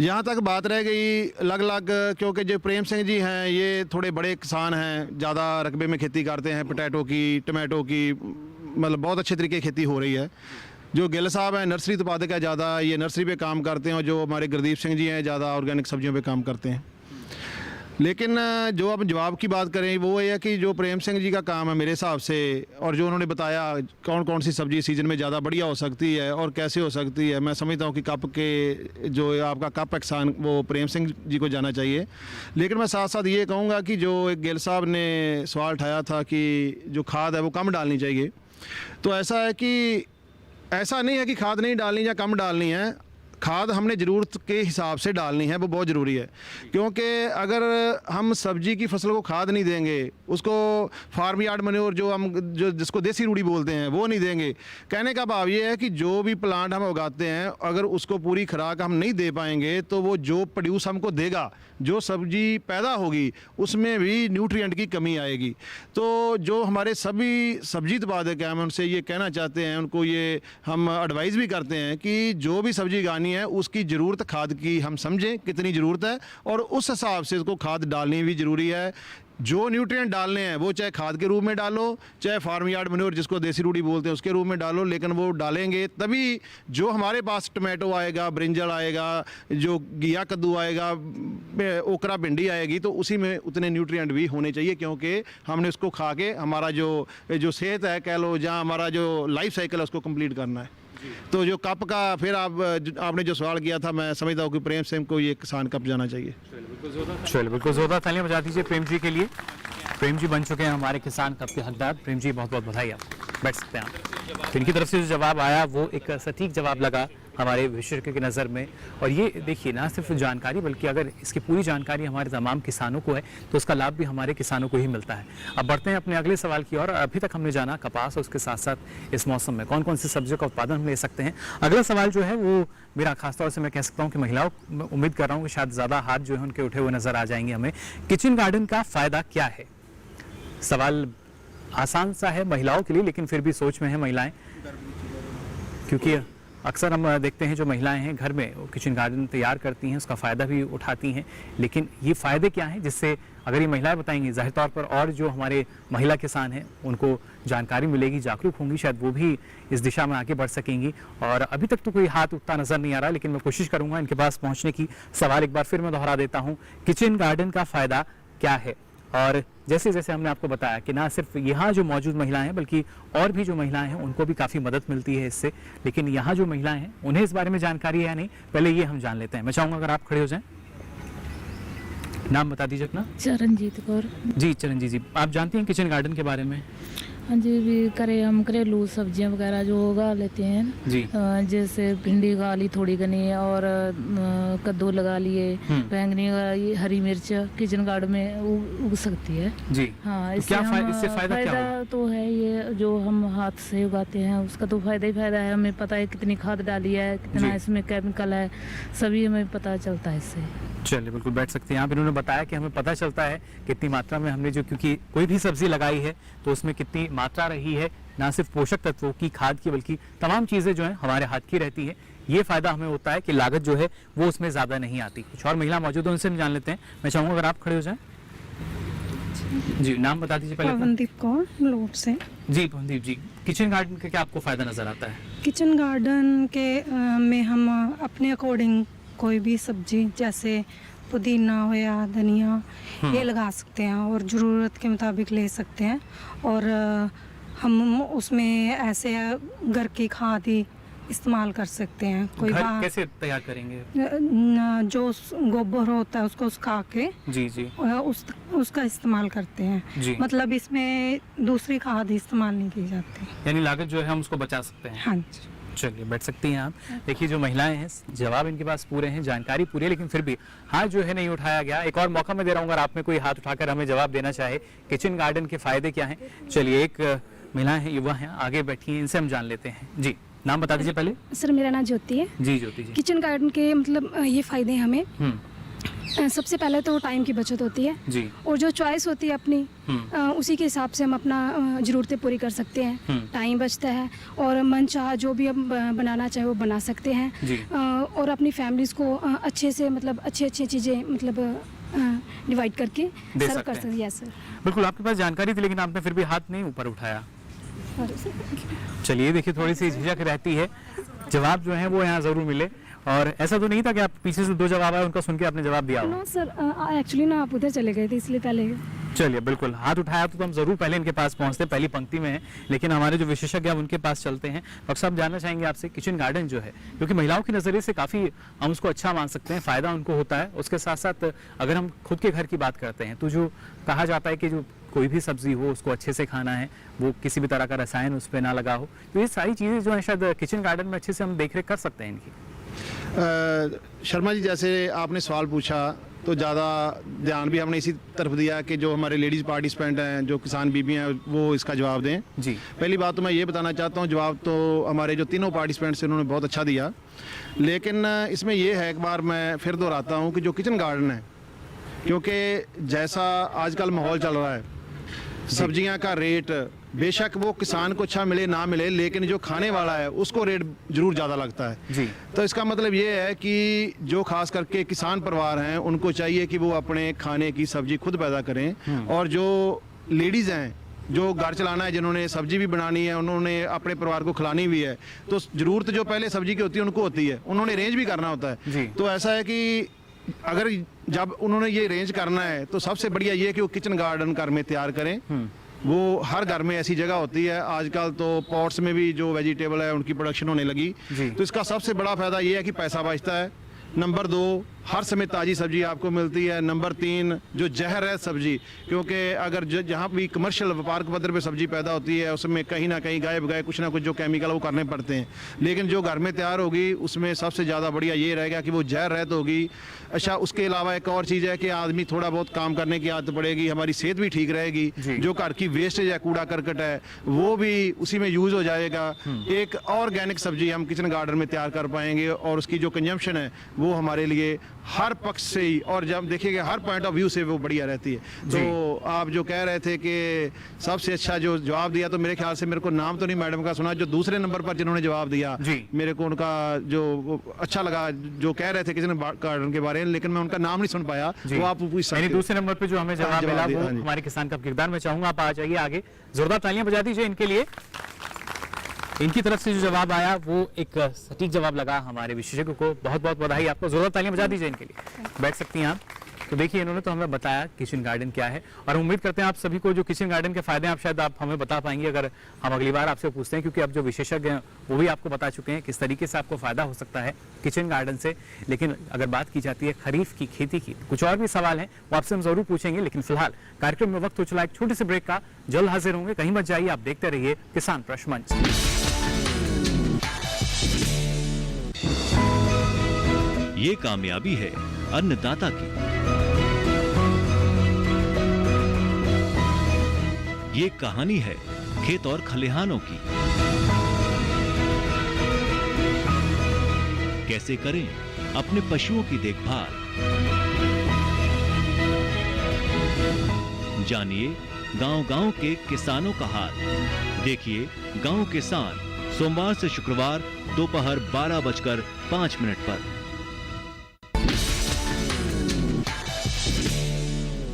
यहाँ तक बात रह गई अलग अलग, क्योंकि जो प्रेम सिंह जी हैं ये थोड़े बड़े किसान हैं, ज़्यादा रकबे में खेती करते हैं, पोटैटो की, टमाटो की, मतलब बहुत अच्छे तरीके की खेती हो रही है। जो गिल साहब हैं नर्सरी उत्पादक है ज़्यादा, ये नर्सरी पे काम करते हैं, और जो हमारे गुरदीप सिंह जी हैं ज़्यादा ऑर्गेनिक सब्जियों पे काम करते हैं। लेकिन जो अब जवाब की बात करें वो ये है कि जो प्रेम सिंह जी का काम है मेरे हिसाब से, और जो उन्होंने बताया कौन कौन सी सब्जी सीज़न में ज़्यादा बढ़िया हो सकती है और कैसे हो सकती है, मैं समझता हूँ कि कप के जो आपका कप किसान वो प्रेम सिंह जी को जाना चाहिए। लेकिन मैं साथ साथ ये कहूँगा कि जो एक गिल साहब ने सवाल उठाया था कि जो खाद है वो कम डालनी चाहिए, तो ऐसा है कि ऐसा नहीं है कि खाद नहीं डालनी या कम डालनी है, खाद हमने ज़रूरत के हिसाब से डालनी है, वो बहुत ज़रूरी है। क्योंकि अगर हम सब्जी की फसल को खाद नहीं देंगे, उसको फार्म यार्ड मैन्योर जो जिसको देसी रूढ़ी बोलते हैं वो नहीं देंगे, कहने का भाव ये है कि जो भी प्लांट हम उगाते हैं अगर उसको पूरी खुराक हम नहीं दे पाएंगे तो वो जो प्रोड्यूस हमको देगा, जो सब्जी पैदा होगी उसमें भी न्यूट्रिएंट की कमी आएगी। तो जो हमारे सभी सब्जी उत्पादक हैं हम उनसे ये कहना चाहते हैं, उनको ये हम एडवाइस भी करते हैं कि जो भी सब्जी उगानी है उसकी ज़रूरत खाद की हम समझें कितनी ज़रूरत है और उस हिसाब से उसको खाद डालनी भी ज़रूरी है। जो न्यूट्रिएंट डालने हैं वो चाहे खाद के रूप में डालो, चाहे फार्म यार्ड मैन्योर जिसको देसी रूढ़ी बोलते हैं उसके रूप में डालो, लेकिन वो डालेंगे तभी जो हमारे पास टमाटो आएगा, ब्रिंजल आएगा, जो घिया कद्दू आएगा, ओकरा भिंडी आएगी, तो उसी में उतने न्यूट्रिएंट भी होने चाहिए, क्योंकि हमने उसको खा के हमारा जो सेहत है कह लो, जहाँ हमारा जो लाइफ साइकिल है उसको कंप्लीट करना है। तो जो कप का फिर आपने जो सवाल किया था, मैं समझता हूँ कि प्रेम सिंह को ये किसान कप जाना चाहिए। चलिए बिल्कुल जोरदार तालियां बजा दीजिए प्रेम जी के लिए। प्रेम जी बन चुके हैं हमारे किसान कप के हकदार। प्रेम जी बहुत बहुत बधाई, आप बैठ सकते हैं आप। तो इनकी तरफ से जो जवाब आया वो एक सटीक जवाब लगा हमारे विशेषज्ञ की नज़र में। और ये देखिए ना सिर्फ जानकारी बल्कि अगर इसकी पूरी जानकारी हमारे तमाम किसानों को है तो उसका लाभ भी हमारे किसानों को ही मिलता है। अब बढ़ते हैं अपने अगले सवाल की ओर। अभी तक हमने जाना कपास और उसके साथ साथ इस मौसम में कौन कौन सी सब्जियों का उत्पादन हम ले सकते हैं। अगला सवाल जो है वो मेरा खासतौर से मैं कह सकता हूँ कि महिलाओं, उम्मीद कर रहा हूँ कि शायद ज़्यादा हाथ जो है उनके उठे हुए नजर आ जाएंगे हमें। किचन गार्डन का फ़ायदा क्या है? सवाल आसान सा है महिलाओं के लिए, लेकिन फिर भी सोच में है महिलाएं, क्योंकि अक्सर हम देखते हैं जो महिलाएं हैं घर में वो किचन गार्डन तैयार करती हैं, उसका फ़ायदा भी उठाती हैं। लेकिन ये फ़ायदे क्या हैं जिससे अगर ये महिलाएं बताएंगी जाहिर तौर पर और जो हमारे महिला किसान हैं उनको जानकारी मिलेगी, जागरूक होंगी, शायद वो भी इस दिशा में आगे बढ़ सकेंगी। और अभी तक तो कोई हाथ उठता नज़र नहीं आ रहा, लेकिन मैं कोशिश करूँगा इनके पास पहुँचने की। सवाल एक बार फिर मैं दोहरा देता हूँ, किचन गार्डन का फ़ायदा क्या है? और जैसे जैसे हमने आपको बताया कि ना सिर्फ यहाँ जो मौजूद महिलाएं हैं बल्कि और भी जो महिलाएं हैं उनको भी काफ़ी मदद मिलती है इससे। लेकिन यहाँ जो महिलाएं हैं उन्हें इस बारे में जानकारी है या नहीं, पहले ये हम जान लेते हैं। मैं चाहूँगा अगर आप खड़े हो जाएं, नाम बता दीजिए अपना। चरणजीत कौर। जी चरणजीत जी, आप जानती हैं किचन गार्डन के बारे में? हाँ जी, भी हम घरेलू सब्जियां वगैरह जो उगा लेते हैं जी, जैसे भिंडी उगा ली थोड़ी घनी, और कद्दू लगा लिए, बैंगनी हरी मिर्च किचन गार्डन में उग सकती है जी। हाँ, तो क्या इससे फायदा क्या फायदा तो है ये जो हम हाथ से उगाते हैं उसका तो फायदा ही फायदा है। हमें पता है कितनी खाद डाली है, कितना इसमें केमिकल है, सभी हमें पता चलता है इससे। चलिए बिल्कुल बैठ सकते हैं आप। इन्होंने बताया कि हमें पता चलता है कितनी मात्रा में हमने जो, क्योंकि कोई भी सब्जी लगाई है तो उसमें कितनी मात्रा रही है, ना सिर्फ पोषक तत्वों की, खाद की, बल्कि तमाम चीज़ें जो हैं हमारे हाथ की रहती है। ये फायदा हमें होता है कि लागत जो है वो उसमें ज़्यादा नहीं आती। कुछ और महिला मौजूद है उनसे हम जान लेते हैं। मैं चाहूँगा अगर आप खड़े हो जाएं। जी, नाम बता दीजिए पहले। पवनदीप कौर लोट से। जी पवनदीप जी, किचन गार्डन का क्या आपको फ़ायदा नज़र आता है? किचन गार्डन के में हम अपने अकॉर्डिंग कोई भी सब्जी जैसे पुदीना हो या धनिया ये लगा सकते हैं और ज़रूरत के मुताबिक ले सकते हैं। और हम उसमें ऐसे घर की खाद ही इस्तेमाल कर सकते हैं। कोई घर बाहर कैसे तैयार करेंगे? जो गोबर होता है उसको सुखा के जी जी उसका इस्तेमाल करते हैं। जी। मतलब इसमें दूसरी खाद इस्तेमाल नहीं की जाती। यानी लागत जो है हम उसको बचा सकते हैं। हाँ जी। चलिए बैठ सकती हैं आप। देखिए जो महिलाएं हैं जवाब इनके पास पूरे हैं, जानकारी पूरी है, लेकिन फिर भी हाथ जो है नहीं उठाया गया। एक और मौका मैं दे रहा हूँ, अगर आप में कोई हाथ उठाकर हमें जवाब देना चाहे किचन गार्डन के फायदे क्या हैं। चलिए एक महिला है, युवा है, आगे बैठी हैं, इनसे हम जान लेते हैं। जी नाम बता दीजिए पहले। सर मेरा नाम ज्योति है। जी ज्योति जी। किचन गार्डन के मतलब ये फायदे हैं हमें। सबसे पहले तो टाइम की बचत होती है जी। और जो चॉइस होती है अपनी उसी के हिसाब से हम अपना ज़रूरतें पूरी कर सकते हैं। टाइम बचता है और मन चाह जो भी हम बनाना चाहे वो बना सकते हैं जी। और अपनी फैमिलीज़ को अच्छे से मतलब अच्छी चीज़ें मतलब डिवाइड करके सर्व कर सकते हैं। सर बिल्कुल आपके पास जानकारी थी, लेकिन आपने फिर भी हाथ नहीं ऊपर उठाया। चलिए देखिए थोड़ी सी झिझक रहती है, जवाब जो है वो यहाँ जरूर मिले। और ऐसा तो नहीं था कि आप पीछे से दो जवाब आए उनका सुन के आपने जवाब दिया? नो सर, एक्चुअली ना आप उधर चले गए थे इसलिए पहले। चलिए बिल्कुल, हाथ उठाया तो हम जरूर पहले इनके पास पहुंचते, पहली पंक्ति में है, लेकिन हमारे जो विशेषज्ञ हैं उनके पास चलते हैं। डॉक्टर साहब जानना चाहेंगे आपसे, किचन गार्डन जो है क्योंकि महिलाओं के नजरिए से काफी हम उसको अच्छा मान सकते हैं, फायदा उनको होता है, उसके साथ साथ अगर हम खुद के घर की बात करते हैं तो जो कहा जाता है कि जो कोई भी सब्जी हो उसको अच्छे से खाना है, वो किसी भी तरह का रसायन उस पर ना लगा हो, तो ये सारी चीजें जो है शायद किचन गार्डन में अच्छे से हम देख रेख कर सकते हैं इनकी। शर्मा जी जैसे आपने सवाल पूछा तो ज़्यादा ध्यान भी हमने इसी तरफ दिया कि जो हमारे लेडीज़ पार्टिसिपेंट हैं, जो किसान बीबी हैं, वो इसका जवाब दें। जी पहली बात तो मैं ये बताना चाहता हूँ, जवाब तो हमारे जो तीनों पार्टिसिपेंट्स हैं उन्होंने बहुत अच्छा दिया, लेकिन इसमें यह है, एक बार मैं फिर दोहराता हूँ कि जो किचन गार्डन है, क्योंकि जैसा आजकल माहौल चल रहा है, सब्जियां का रेट बेशक वो किसान को अच्छा मिले ना मिले, लेकिन जो खाने वाला है उसको रेट जरूर ज़्यादा लगता है जी। तो इसका मतलब ये है कि जो खास करके किसान परिवार हैं उनको चाहिए कि वो अपने खाने की सब्जी खुद पैदा करें, और जो लेडीज़ हैं जो घर चलाना है, जिन्होंने सब्जी भी बनानी है, उन्होंने अपने परिवार को खिलानी भी है, तो ज़रूरत जो पहले सब्जी की होती है उनको होती है, उन्होंने रेंज भी करना होता है। तो ऐसा है कि अगर जब उन्होंने ये रेंज करना है तो सबसे बढ़िया ये है कि वो किचन गार्डन घर में तैयार करें। वो हर घर में ऐसी जगह होती है, आजकल तो पॉट्स में भी जो वेजिटेबल है उनकी प्रोडक्शन होने लगी, तो इसका सबसे बड़ा फायदा ये है कि पैसा बचता है। नंबर 2, हर समय ताज़ी सब्जी आपको मिलती है। नंबर 3, जो जहर है सब्जी, क्योंकि अगर जहाँ भी कमर्शियल व्यापार के पद्धति पे सब्जी पैदा होती है उसमें कहीं ना कहीं गाय बगाए कुछ ना कुछ जो केमिकल वो करने पड़ते हैं, लेकिन जो घर में तैयार होगी उसमें सबसे ज़्यादा बढ़िया ये रहेगा कि वो जहर रहित होगी। अच्छा, उसके अलावा एक और चीज़ है कि आदमी थोड़ा बहुत काम करने की आदत पड़ेगी, हमारी सेहत भी ठीक रहेगी, जो घर की वेस्टेज है, कूड़ा करकट है, वो भी उसी में यूज़ हो जाएगा। एक ऑर्गेनिक सब्जी हम किचन गार्डन में तैयार कर पाएंगे और उसकी जो कंजम्पशन है वो हमारे लिए हर पक्ष से ही, और जब देखिएगा हर पॉइंट ऑफ व्यू से वो बढ़िया रहती है। तो आप जो कह रहे थे कि सबसे अच्छा जो जवाब दिया, तो मेरे ख्याल से, मेरे को नाम तो नहीं मैडम का सुना, जो दूसरे नंबर पर जिन्होंने जवाब दिया, मेरे को उनका जो अच्छा लगा, जो कह रहे थे किचन गार्डन के बारे में, लेकिन मैं उनका नाम नहीं सुन पाया, तो आप पूछ सकते हैं। दूसरे नंबर पे जो हमें जवाब मिला वो हमारे किसान का किरदार। मैं चाहूंगा आप आ जाइए आगे, जोरदार तालियां बजा दीजिए इनके लिए। इनकी तरफ से जो जवाब आया वो एक सटीक जवाब लगा हमारे विशेषज्ञ को, बहुत बहुत बधाई आपको, जोरदार तालियां बजा दीजिए इनके लिए। बैठ सकती हैं आप। तो देखिए इन्होंने तो हमें बताया किचन गार्डन क्या है, और उम्मीद करते हैं आप सभी को जो किचन गार्डन के फायदे आप शायद आप हमें बता पाएंगे अगर हम अगली बार आपसे पूछते हैं, क्योंकि अब जो विशेषज्ञ हैं वो भी आपको बता चुके हैं किस तरीके से आपको फायदा हो सकता है किचन गार्डन से। लेकिन अगर बात की जाती है खरीफ की खेती की, कुछ और भी सवाल हैं वो आपसे हम जरूर पूछेंगे, लेकिन फिलहाल कार्यक्रम में वक्त हो चला एक छोटे से ब्रेक का। जल्द हाजिर होंगे, कहीं मत जाइए, आप देखते रहिए किसान प्रश्न मंच। ये कामयाबी है अन्नदाता की, ये कहानी है खेत और खलिहानों की। कैसे करें अपने पशुओं की देखभाल, जानिए गांव-गांव के किसानों का हाल। देखिए गांव किसान सोमवार से शुक्रवार दोपहर 12:05 पर।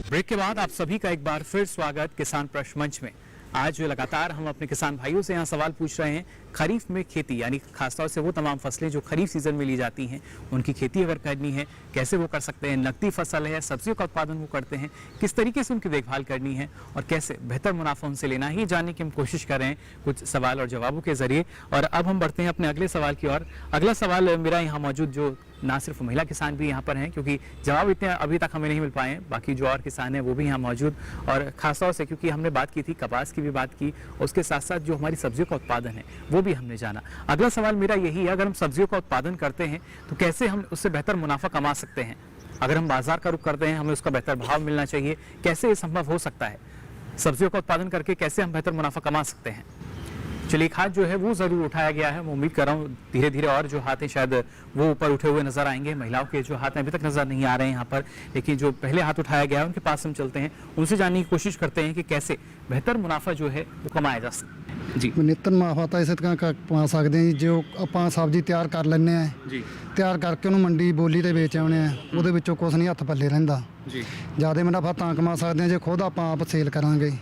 ब्रेक के बाद आप सभी का एक बार फिर स्वागत किसान प्रश्न मंच में। आज लगातार हम अपने किसान भाइयों से यहाँ सवाल पूछ रहे हैं खरीफ में खेती यानी खासतौर से वो तमाम फसलें जो खरीफ सीजन में ली जाती हैं उनकी खेती अगर करनी है कैसे वो कर सकते हैं, नकदी फसल है, सब्जियों का उत्पादन वो करते हैं, किस तरीके से उनकी देखभाल करनी है और कैसे बेहतर मुनाफा उनसे लेना है, ये जानने की हम कोशिश कर रहे हैं कुछ सवाल और जवाबों के जरिए। और अब हम बढ़ते हैं अपने अगले सवाल की ओर। अगला सवाल मेरा यहाँ मौजूद जो ना सिर्फ महिला किसान भी यहाँ पर हैं, क्योंकि जवाब इतने अभी तक हमें नहीं मिल पाए हैं, बाकी जो और किसान हैं वो भी यहाँ मौजूद, और खासतौर से क्योंकि हमने बात की थी कपास की भी बात की, उसके साथ साथ जो हमारी सब्जियों का उत्पादन है वो भी हमने जाना। अगला सवाल मेरा यही है, अगर हम सब्जियों का उत्पादन करते हैं तो कैसे हम उससे बेहतर मुनाफा कमा सकते हैं? अगर हम बाजार का रुख करते हैं, हमें उसका बेहतर भाव मिलना चाहिए, कैसे ये संभव हो सकता है? सब्जियों का उत्पादन करके कैसे हम बेहतर मुनाफा कमा सकते हैं? चलिए, एक हाथ जो है वो जरूर उठाया गया है, मैं उम्मीद कर रहा हूँ धीरे धीरे और जो हाथ हैं शायद वो ऊपर उठे हुए नजर आएंगे। महिलाओं के जो हाथ हैं अभी तक नजर नहीं आ रहे हैं यहाँ पर, लेकिन जो पहले हाथ उठाया गया है उनके पास हम चलते हैं, उनसे जानने की कोशिश करते हैं कि कैसे बेहतर मुनाफा जो है वो कमाया जा सकता है। जी, ਨਿੱਤਨ ਮੁਨਾਫਾ ਤਾਂ ਇਸੇ ਤਰ੍ਹਾਂ ਕਮਾ ਸਕਦੇ ਹਾਂ ਜੀ। ਜੋ ਆਪਾਂ ਸਬਜ਼ੀ ਤਿਆਰ ਕਰ ਲੈਂਦੇ ਆ ਜੀ, ਤਿਆਰ ਕਰਕੇ ਉਹਨੂੰ ਮੰਡੀ ਬੋਲੀ ਤੇ ਵੇਚ ਆਉਂਦੇ ਆ, ਉਹਦੇ ਵਿੱਚੋਂ ਕੁਛ ਨਹੀਂ ਹੱਥ ਪੱਲੇ ਰਹਿੰਦਾ ਜੀ, ਜਿਆਦਾ ਮੁਨਾਫਾ ਤਾਂ ਕਮਾ ਸਕਦੇ ਹਾਂ ਜੇ ਖੁਦ ਆਪਾਂ ਆਪ ਸੇਲ ਕਰਾਂਗੇ।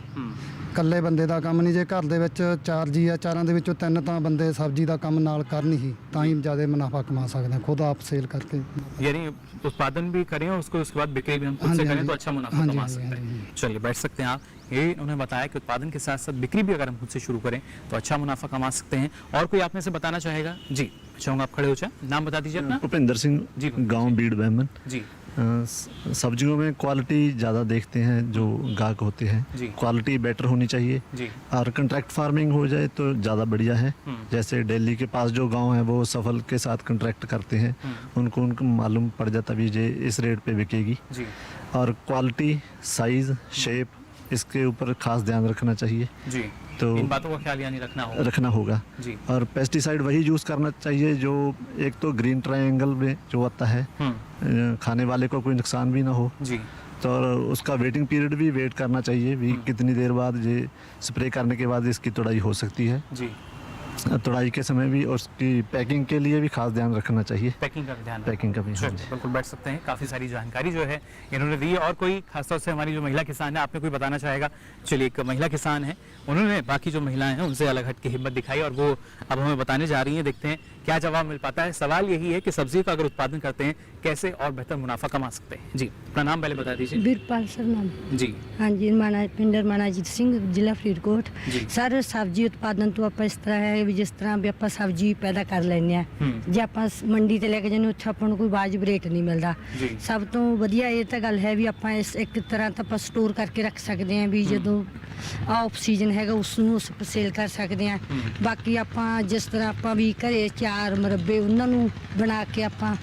ਇਕੱਲੇ ਬੰਦੇ ਦਾ ਕੰਮ ਨਹੀਂ, ਜੇ ਘਰ ਦੇ ਵਿੱਚ 4 ਜੀ ਆ, 4 ਦੇ ਵਿੱਚੋਂ 3 ਤਾਂ ਬੰਦੇ ਸਬਜ਼ੀ ਦਾ ਕੰਮ ਨਾਲ ਕਰਨ ਹੀ, ਤਾਂ ही ज़्यादा मुनाफा कमा सकते हैं खुद आप सेल करके। यानी उत्पादन भी करें और उसके बाद बिक्री भी हम खुद से करें तो अच्छा मुनाफा कमा सकते हैं। चलिए, बैठ सकते हैं आप। ये उन्होंने बताया कि उत्पादन के साथ साथ बिक्री भी अगर हम खुद से शुरू करें तो अच्छा मुनाफा कमा सकते हैं। और कोई आप में से बताना चाहेगा? जी, चाहूँगा आप खड़े हो जाए, नाम बता दीजिए अपना। भूपेंद्र सिंह जी, गांव बीड़ बहमन। जी, सब्जियों में क्वालिटी ज़्यादा देखते हैं जो गाहक होते हैं, क्वालिटी बेटर होनी चाहिए जी, और कंट्रैक्ट फार्मिंग हो जाए तो ज़्यादा बढ़िया है। जैसे दिल्ली के पास जो गांव है वो सफल के साथ कंट्रैक्ट करते हैं, उनको मालूम पड़ जाता भी ये इस रेट पे बिकेगी। जी, और क्वालिटी, साइज़, शेप, इसके ऊपर खास ध्यान रखना चाहिए। जी, तो इन बातों का ख्याल यानी रखना होगा। जी, और पेस्टिसाइड वही यूज़ करना चाहिए जो एक तो ग्रीन ट्रायंगल में जो आता है, खाने वाले को कोई नुकसान भी ना हो। जी, तो उसका वेटिंग पीरियड भी वेट करना चाहिए भी, कितनी देर बाद ये स्प्रे करने के बाद इसकी तुड़ाई हो सकती है। जी, तुड़ाई के समय भी और उसकी पैकिंग के लिए भी खास ध्यान रखना चाहिए। पैकिंग का ध्यान, पैकिंग का भी। हाँ, बिल्कुल बैठ सकते हैं। काफ़ी सारी जानकारी जो है इन्होंने दी है। और कोई खासतौर से हमारी जो महिला किसान है, आपने कोई बताना चाहेगा? चलिए, एक महिला किसान है, उन्होंने बाकी जो महिलाएं हैं उनसे अलग हट के हिम्मत दिखाई और वो अब हमें बताने जा रही हैं। देखते हैं क्या जवाब मिल पाता है। सवाल यही है कि सब्जी का अगर उत्पादन करते हैं कैसे और बेहतर मुनाफा कमा सकते हैं। जी, अपना नाम पहले बता दीजिए। ਵੀਰਪਾਲ ਸਰਨਾਮ। जी, हाँ जी, ਪਿੰਡਰ ਮਾਨਾਜੀਤ ਸਿੰਘ, ਜ਼ਿਲ੍ਹਾ ਫਰੀਦਕੋਟ। ਸਰ, ਸਬਜ਼ੀ ਉਤਪਾਦਨ ਤੋਂ ਆਪਾਂ ਇਸ ਤਰ੍ਹਾਂ ਹੈ ਵੀ ਜਿਸ ਤਰ੍ਹਾਂ ਵੀ ਆਪਾਂ ਸਬਜ਼ੀ ਪੈਦਾ ਕਰ ਲੈਂਦੇ ਆ, ਜੇ ਆਪਾਂ ਮੰਡੀ ਤੇ ਲੈ ਕੇ ਜਾਂਦੇ ਉੱਥੇ ਆਪਾਂ ਨੂੰ ਕੋਈ ਵਾਜਬ ਰੇਟ ਨਹੀਂ ਮਿਲਦਾ। ਸਭ ਤੋਂ ਵਧੀਆ ਇਹ ਤਾਂ ਗੱਲ ਹੈ ਵੀ ਆਪਾਂ ਇਸ ਇੱਕ ਤਰ੍ਹਾਂ ਤਾਂ ਆਪਾਂ ਸਟੋਰ ਕਰਕੇ ਰੱਖ ਸਕਦੇ ਹਾਂ ਵੀ ਜਦੋਂ ਆਫ ਸੀਜ਼ਨ ਹੈਗਾ ਉਸ ਨੂੰ ਸੇਲ ਕਰ ਸਕਦੇ ਹਾਂ। ਬਾਕੀ ਆਪਾਂ ਜਿਸ ਤਰ੍ਹਾਂ ਆਪਾਂ ਵੀ ਘਰੇ 4 ਮੁਰੱਬੇ ਉਹਨਾਂ ਨੂੰ ਬਣਾ ਕੇ ਆਪਾਂ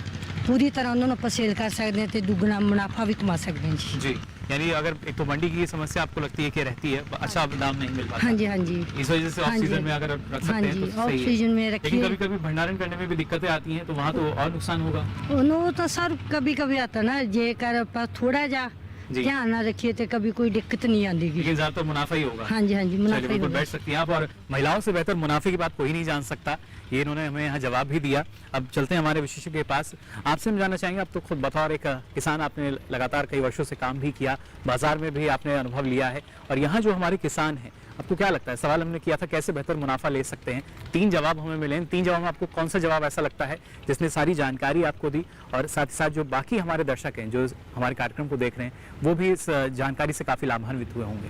पूरी तरह उन्होंने आप सेल कर सकते हैं तो दुगना मुनाफा भी कमा सकते हैं। जी, जी, यानी अगर एक तो मंडी की समस्या आपको लगती है कि रहती है, अच्छा दाम नहीं मिल पाता। हाँ जी, हाँ जी, इस वजह से ऑफ सीजन में अगर रख सकते हैं तो ऑफ सही सीजन है। में रखिए। लेकिन कभी कभी भंडारण करने में भी दिक्कतें आती हैं तो वहाँ तो और नुकसान होगा। वो तो सर कभी कभी आता ना, जे कर थोड़ा जा ध्यान ना रखिए तो कभी कोई दिक्कत नहीं आती, लेकिन ज्यादातर मुनाफा ही होगा। हाँ जी, हाँ जी, मुनाफा ही होगा। बैठ सकती हैं आप। और महिलाओं से बेहतर मुनाफे की बात कोई नहीं जान सकता, ये इन्होंने हमें यहाँ जवाब भी दिया। अब चलते हैं हमारे विशेषज्ञ के पास। आपसे हम जानना चाहेंगे, आप तो खुद बतौर एक किसान आपने लगातार कई वर्षों से काम भी किया, बाजार में भी आपने अनुभव लिया है, और यहाँ जो हमारे किसान हैं आपको क्या लगता है? सवाल हमने किया था कैसे बेहतर मुनाफा ले सकते हैं, 3 जवाब हमें मिले। 3 जवाब में आपको कौन सा जवाब ऐसा लगता है जिसने सारी जानकारी आपको दी और साथ ही साथ जो बाकी हमारे दर्शक हैं जो हमारे कार्यक्रम को देख रहे हैं वो भी इस जानकारी से काफ़ी लाभान्वित हुए होंगे?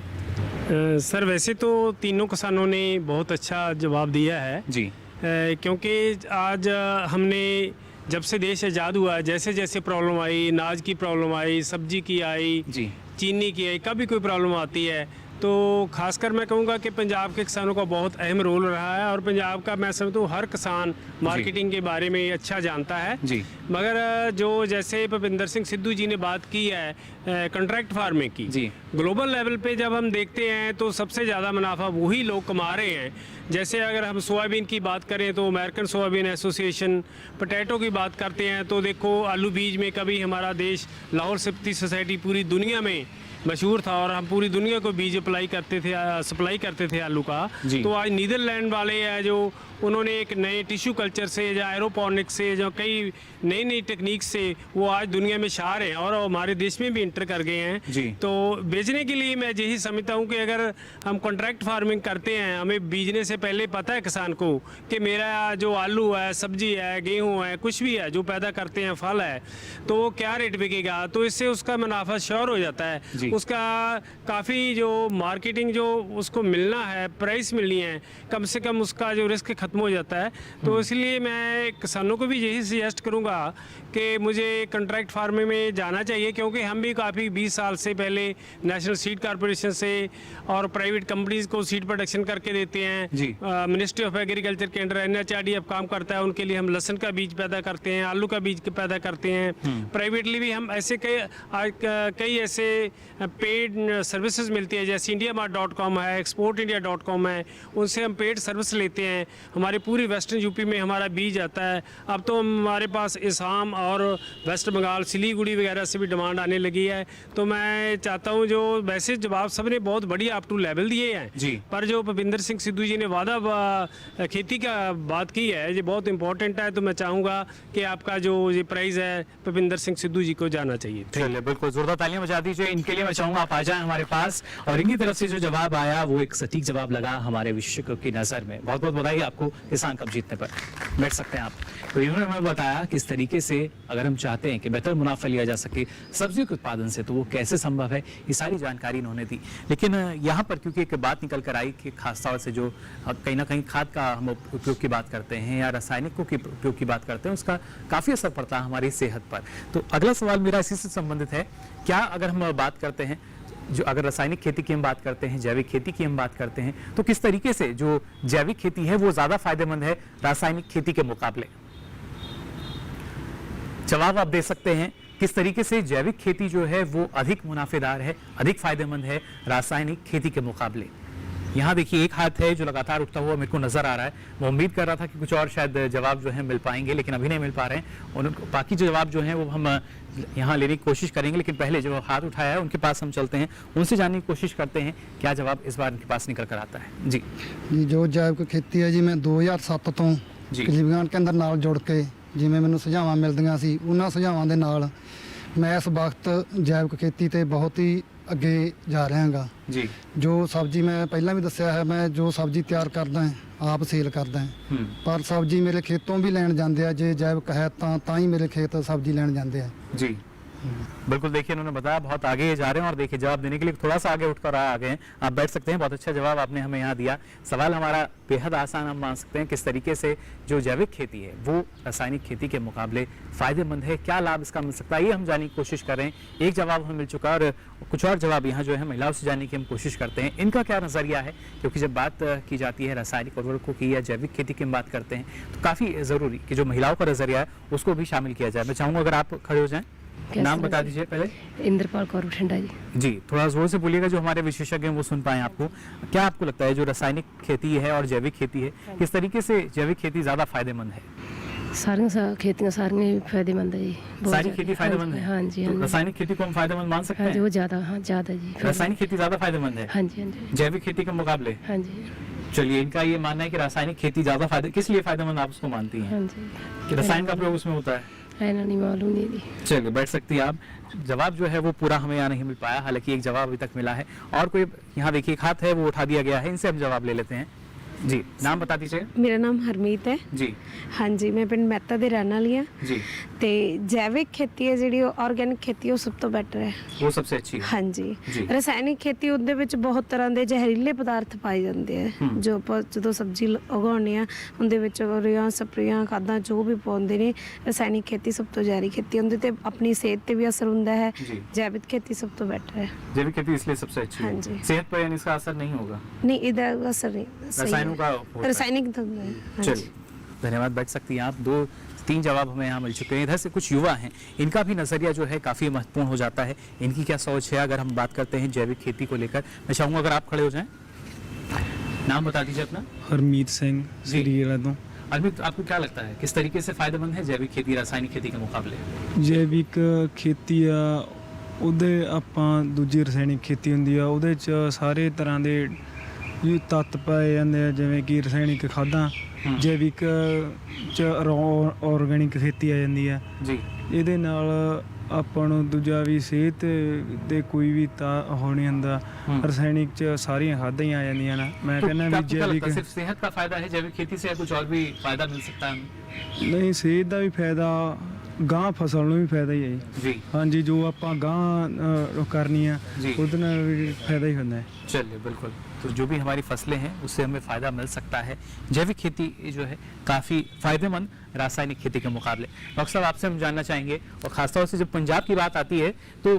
सर, वैसे तो तीनों किसानों ने बहुत अच्छा जवाब दिया है जी, क्योंकि आज हमने जब से देश आज़ाद हुआ, जैसे जैसे प्रॉब्लम आई, अनाज की प्रॉब्लम आई, सब्जी की आई जी, चीनी की आई, कभी कोई प्रॉब्लम आती है तो खासकर मैं कहूँगा कि पंजाब के किसानों का बहुत अहम रोल रहा है। और पंजाब का मैं समझता हूँ हर किसान मार्केटिंग के बारे में अच्छा जानता है जी। मगर जो जैसे भूपेंद्र सिंह सिद्धू जी ने बात की है कॉन्ट्रैक्ट फार्मिंग की जी, ग्लोबल लेवल पे जब हम देखते हैं तो सबसे ज़्यादा मुनाफा वही लोग कमा रहे हैं। जैसे अगर हम सोयाबीन की बात करें तो अमेरिकन सोयाबीन एसोसिएशन, पोटैटो की बात करते हैं तो देखो आलू बीज में कभी हमारा देश लाहौल स्पीति सोसाइटी पूरी दुनिया में मशहूर था और हम पूरी दुनिया को बीज सप्लाई करते थे आलू का। तो आज नीदरलैंड वाले हैं जो उन्होंने एक नए टिश्यू कल्चर से या एरोपोनिक से जो कई नई टेक्निक से वो आज दुनिया में शार हैं और हमारे देश में भी इंटर कर गए हैं। तो बेचने के लिए मैं यही समझता हूँ कि अगर हम कॉन्ट्रैक्ट फार्मिंग करते हैं, हमें बीजने से पहले पता है किसान को कि मेरा जो आलू है, सब्जी है, गेहूँ है, कुछ भी है जो पैदा करते हैं, फल है, तो वो क्या रेट बिकेगा, तो इससे उसका मुनाफा श्योर हो जाता है। उसका काफ़ी जो मार्केटिंग जो उसको मिलना है, प्राइस मिलनी है, कम से कम उसका जो रिस्क खत्म हो जाता है। तो इसलिए मैं किसानों को भी यही सजेस्ट करूंगा कि मुझे कॉन्ट्रैक्ट फार्मिंग में जाना चाहिए, क्योंकि हम भी काफ़ी 20 साल से पहले नेशनल सीड कॉर्पोरेशन से और प्राइवेट कंपनीज को सीड प्रोडक्शन करके देते हैं। मिनिस्ट्री ऑफ एग्रीकल्चर के अंडर NHRDF काम करता है, उनके लिए हम लहसुन का बीज पैदा करते हैं, आलू का बीज पैदा करते हैं। प्राइवेटली भी हम ऐसे कई ऐसे पेड सर्विसेज मिलती है, जैसे indiamart.com है, exportindia.com है, उनसे हम पेड सर्विस लेते हैं। हमारे पूरी वेस्टर्न यूपी में हमारा बीज आता है। अब तो हमारे पास असम और वेस्ट बंगाल, सिलीगुड़ी वगैरह से भी डिमांड आने लगी है। तो मैं चाहता हूं, जो वैसे जवाब सबने बहुत बढ़िया अप टू लेवल दिए हैं, पर जो भूपिंदर सिंह सिद्धू जी ने वादा खेती का बात की है, ये बहुत इंपॉर्टेंट है। तो मैं चाहूँगा कि आपका जो ये प्राइज़ है भूपिंदर सिंह सिद्धू जी को जाना चाहिए। चलिए, बिल्कुल जोरदार तालियां बजा दीजिए इनके लिए। मैं चाहूँगा आप आ जाएं हमारे पास और इनकी तरफ से जो जवाब आया वो एक सटीक जवाब लगा हमारे विशेषज्ञों की नज़र में। बहुत बहुत बधाई आपको किसान कप जीतने पर। बैठ सकते हैं आप। तो इन्होंने हमें बताया किस तरीके से अगर हम चाहते हैं कि बेहतर मुनाफा लिया जा सके सब्जियों के उत्पादन से, तो वो कैसे संभव है, ये सारी जानकारी इन्होंने दी। लेकिन यहाँ पर क्योंकि एक बात निकल कर आई कि खासतौर से जो कहीं ना कहीं खाद का हम उपयोग की बात करते हैं या रासायनिकों के उपयोग की बात करते हैं, उसका काफ़ी असर पड़ता है हमारी सेहत पर। तो अगला सवाल मेरा इसी से संबंधित है, क्या अगर हम बात करते हैं, जो अगर रासायनिक खेती की हम बात करते हैं, जैविक खेती की हम बात करते हैं, तो किस तरीके से जो जैविक खेती है वो ज़्यादा फायदेमंद है रासायनिक खेती के मुकाबले? जवाब आप दे सकते हैं, किस तरीके से जैविक खेती जो है वो अधिक मुनाफेदार है, अधिक फायदेमंद है रासायनिक खेती के मुकाबले। यहाँ देखिए एक हाथ है जो लगातार उठता हुआ मेरे को नजर आ रहा है। मैं उम्मीद कर रहा था कि कुछ और शायद जवाब जो है मिल पाएंगे, लेकिन अभी नहीं मिल पा रहे हैं। उनको बाकी जो जवाब जो हैं वो हम यहाँ लेने की कोशिश करेंगे, लेकिन पहले जो हाथ उठाया है उनके पास हम चलते हैं, उनसे जानने की कोशिश करते हैं क्या जवाब इस बार उनके पास निकल कर आता है। जी जो जैविक खेती है जी, मैं 2007 ਤੋਂ कृषि विज्ञान केंद्र ਨਾਲ ਜੁੜ ਕੇ ਜਿਵੇਂ ਮੈਨੂੰ ਸੁਝਾਵਾਂ ਮਿਲਦੀਆਂ ਸੀ, ਉਹਨਾਂ ਸੁਝਾਵਾਂ ਦੇ ਨਾਲ ਮੈਂ ਇਸ ਵਕਤ ਜੈਵਿਕ ਖੇਤੀ ਤੇ ਬਹੁਤ ਹੀ ਅੱਗੇ ਜਾ ਰਿਹਾ ਹਾਂਗਾ ਜੀ। ਜੋ ਸਬਜ਼ੀ ਮੈਂ ਪਹਿਲਾਂ ਵੀ ਦੱਸਿਆ ਹੈ, ਮੈਂ ਜੋ ਸਬਜ਼ੀ ਤਿਆਰ ਕਰਦਾ ਹਾਂ ਆਪ ਸੇਲ ਕਰਦਾ ਹਾਂ, ਪਰ ਸਬਜ਼ੀ ਮੇਰੇ ਖੇਤੋਂ ਵੀ ਲੈਣ ਜਾਂਦੇ ਆ, ਜੇ ਜੈਵਿਕ ਹੈ ਤਾਂ ਹੀ ਮੇਰੇ ਖੇਤ ਸਬਜ਼ੀ ਲੈਣ ਜਾਂਦੇ ਆ जी। बिल्कुल, देखिए इन्होंने बताया बहुत आगे जा रहे हैं और देखिए जवाब देने के लिए थोड़ा सा आगे उठकर आ गए हैं। आप बैठ सकते हैं। बहुत अच्छा जवाब आपने हमें यहाँ दिया। सवाल हमारा बेहद आसान हम मान सकते हैं, किस तरीके से जो जैविक खेती है वो रासायनिक खेती के मुकाबले फायदेमंद है, क्या लाभ इसका मिल सकता है, ये हम जानने की कोशिश कर रहे हैं। एक जवाब हमें मिल चुका और कुछ और जवाब यहाँ जो है महिलाओं से जानने की हम कोशिश करते हैं, इनका क्या नज़रिया है। क्योंकि जब बात की जाती है रासायनिक उर्वरकों की या जैविक खेती की हम बात करते हैं, तो काफ़ी ज़रूरी कि जो महिलाओं का नज़रिया है उसको भी शामिल किया जाए। मैं चाहूँगा अगर आप खड़े हो जाएं, नाम बता दीजिए पहले। इंद्रपाल कौर ठंडा जी। जी, थोड़ा जोर से बोलिएगा, जो हमारे विशेषज्ञ हैं वो सुन पाए आपको। क्या आपको लगता है जो रासायनिक खेती है और जैविक खेती है, किस तरीके से जैविक खेती ज़्यादा फायदेमंद है? सारी खेतियाँ सारी फायदेमंद है जी। सारी खेती फायदेमंद है? हाँ जी। तो रासायनिक खेती को हम फायदेमंद मान सकते हैं? वो ज़्यादा, हाँ ज़्यादा जी। रासायनिक खेती ज़्यादा फायदेमंद है? हाँ जी, हाँ जी। जैविक खेती के मुकाबले? हाँ जी। चलिए, इनका ये मानना है कि रासायनिक खेती ज़्यादा किस लिए फायदेमंद आप उसको मानती हैं? हाँ जी। कि रसायन का प्रयोग उसमें होता है? नहीं मालूम नहीं। चलिए, बैठ सकती हैं आप। जवाब जो है वो पूरा हमें यहाँ नहीं मिल पाया, हालांकि एक जवाब अभी तक मिला है। और कोई यहाँ देखिए एक हाथ है वो उठा दिया गया है, इनसे हम जवाब ले लेते हैं। जी, नाम बता दीजिए। मेरा नाम हरमीत है जी। हाँ जी, मैं पिंड ਮਹਿਤਾ ਦੇ ਰਹਿਣ ਵਾਲੀ ਹਾਂ जी। ਤੇ ਜੈਵਿਕ ਖੇਤੀ ਹੈ ਜਿਹੜੀ ਆਰਗੈਨਿਕ ਖੇਤੀ ਉਹ ਸਭ ਤੋਂ ਬੈਟਰ ਹੈ। वो सबसे अच्छी है। हाँ जी। ਰਸਾਇਣਿਕ ਖੇਤੀ ਉਹਦੇ ਵਿੱਚ ਬਹੁਤ ਤਰ੍ਹਾਂ ਦੇ ਜ਼ਹਿਰੀਲੇ ਪਦਾਰਥ ਪਾਏ ਜਾਂਦੇ ਆ, ਜੋ ਆਪਾਂ ਜਦੋਂ ਸਬਜ਼ੀ ਉਗਾਉਂਦੇ ਆ ਉਹਦੇ ਵਿੱਚ ਰੇਹਾਂ ਸਪਰੇਆਂ ਖਾਦਾਂ ਜੋ ਵੀ ਪਾਉਂਦੇ ਨੇ। ਰਸਾਇਣਿਕ ਖੇਤੀ ਸਭ ਤੋਂ ਜ਼ਹਿਰੀ ਖੇਤੀ, ਉਹਦੇ ਤੇ ਆਪਣੀ ਸਿਹਤ ਤੇ ਵੀ ਅਸਰ ਹੁੰਦਾ ਹੈ। ਜੈਵਿਕ ਖੇਤੀ ਸਭ ਤੋਂ ਬੈਟਰ ਹੈ। जैविक खेती इसलिए सबसे अच्छी है। हाँ जी। सेहत पर यानी इसका असर नहीं होगा? नहीं, ਇਹਦਾ असर नहीं सही है। रसायनों का होता है। रासायनिक धंधा है। चलिए, धन्यवाद। बैठ सकती हैं आप। 2-3 जवाब हमें यहाँ मिल चुके हैं। इधर से कुछ युवा हैं, इनका भी नज़रिया जो है काफ़ी महत्वपूर्ण हो जाता है। इनकी क्या सोच है अगर हम बात करते हैं जैविक खेती को लेकर? मैं चाहूँगा अगर आप खड़े हो जाएं, नाम बता दीजिए अपना। हरमीत सिंह सीरीला तो। हरमीत, आपको क्या लगता है किस तरीके से फायदेमंद है जैविक खेती रासायनिक खेती के मुकाबले? जैविक खेती ਉਹਦੇ ਆਪਾਂ ਦੂਜੀ ਰਸਾਇਣਿਕ ਖੇਤੀ ਹੁੰਦੀ ਆ, ਉਹਦੇ 'ਚ ਸਾਰੇ ਤਰ੍ਹਾਂ ਦੇ ਵੀ ਤੱਤ ਪਾਏ ਜਾਂਦੇ ਆ, ਜਿਵੇਂ ਕਿ ਰਸਾਇਣਿਕ ਖਾਦਾਂ, ਜੈਵਿਕ 'ਚ ਆਰਗੈਨਿਕ ਖੇਤੀ ਆ ਜਾਂਦੀ ਆ ਜੀ। ਇਹਦੇ ਨਾਲ ਆਪਾਂ ਨੂੰ ਦੂਜਾ ਵੀ ਸਿਹਤ ਦੇ ਕੋਈ ਵੀ ਉਹ ਨਹੀਂ ਹੁੰਦਾ। ਰਸਾਇਣਿਕ 'ਚ ਸਾਰੀਆਂ ਖਾਦਾਂ ਹੀ ਆ ਜਾਂਦੀਆਂ ਨੇ। ਮੈਂ ਕਹਿੰਦਾ ਵੀ ਜੈਵਿਕ सिर्फ सेहत का फायदा है जैविक खेती से, या कुछ और भी फायदा मिल सकता है? ਨਹੀਂ, ਸਿਹਤ ਦਾ ਵੀ ਫਾਇਦਾ, ਗਾਂ ਫਸਲ ਨੂੰ ਵੀ ਫਾਇਦਾ ਹੀ ਹੈ ਜੀ। ਹਾਂਜੀ, ਜੋ ਆਪਾਂ ਗਾਂ ਕਰਨੀ ਆ ਉਹਦੇ ਨਾਲ ਵੀ ਫਾਇਦਾ ਹੀ ਹੁੰਦਾ ਹੈ। चलिए बिल्कुल, तो जो भी हमारी फसलें हैं उससे हमें फ़ायदा मिल सकता है। जैविक खेती जो है काफ़ी फ़ायदेमंद रासायनिक खेती के मुकाबले। डॉक्टर साहब, आपसे हम जानना चाहेंगे, और ख़ासतौर से जब पंजाब की बात आती है तो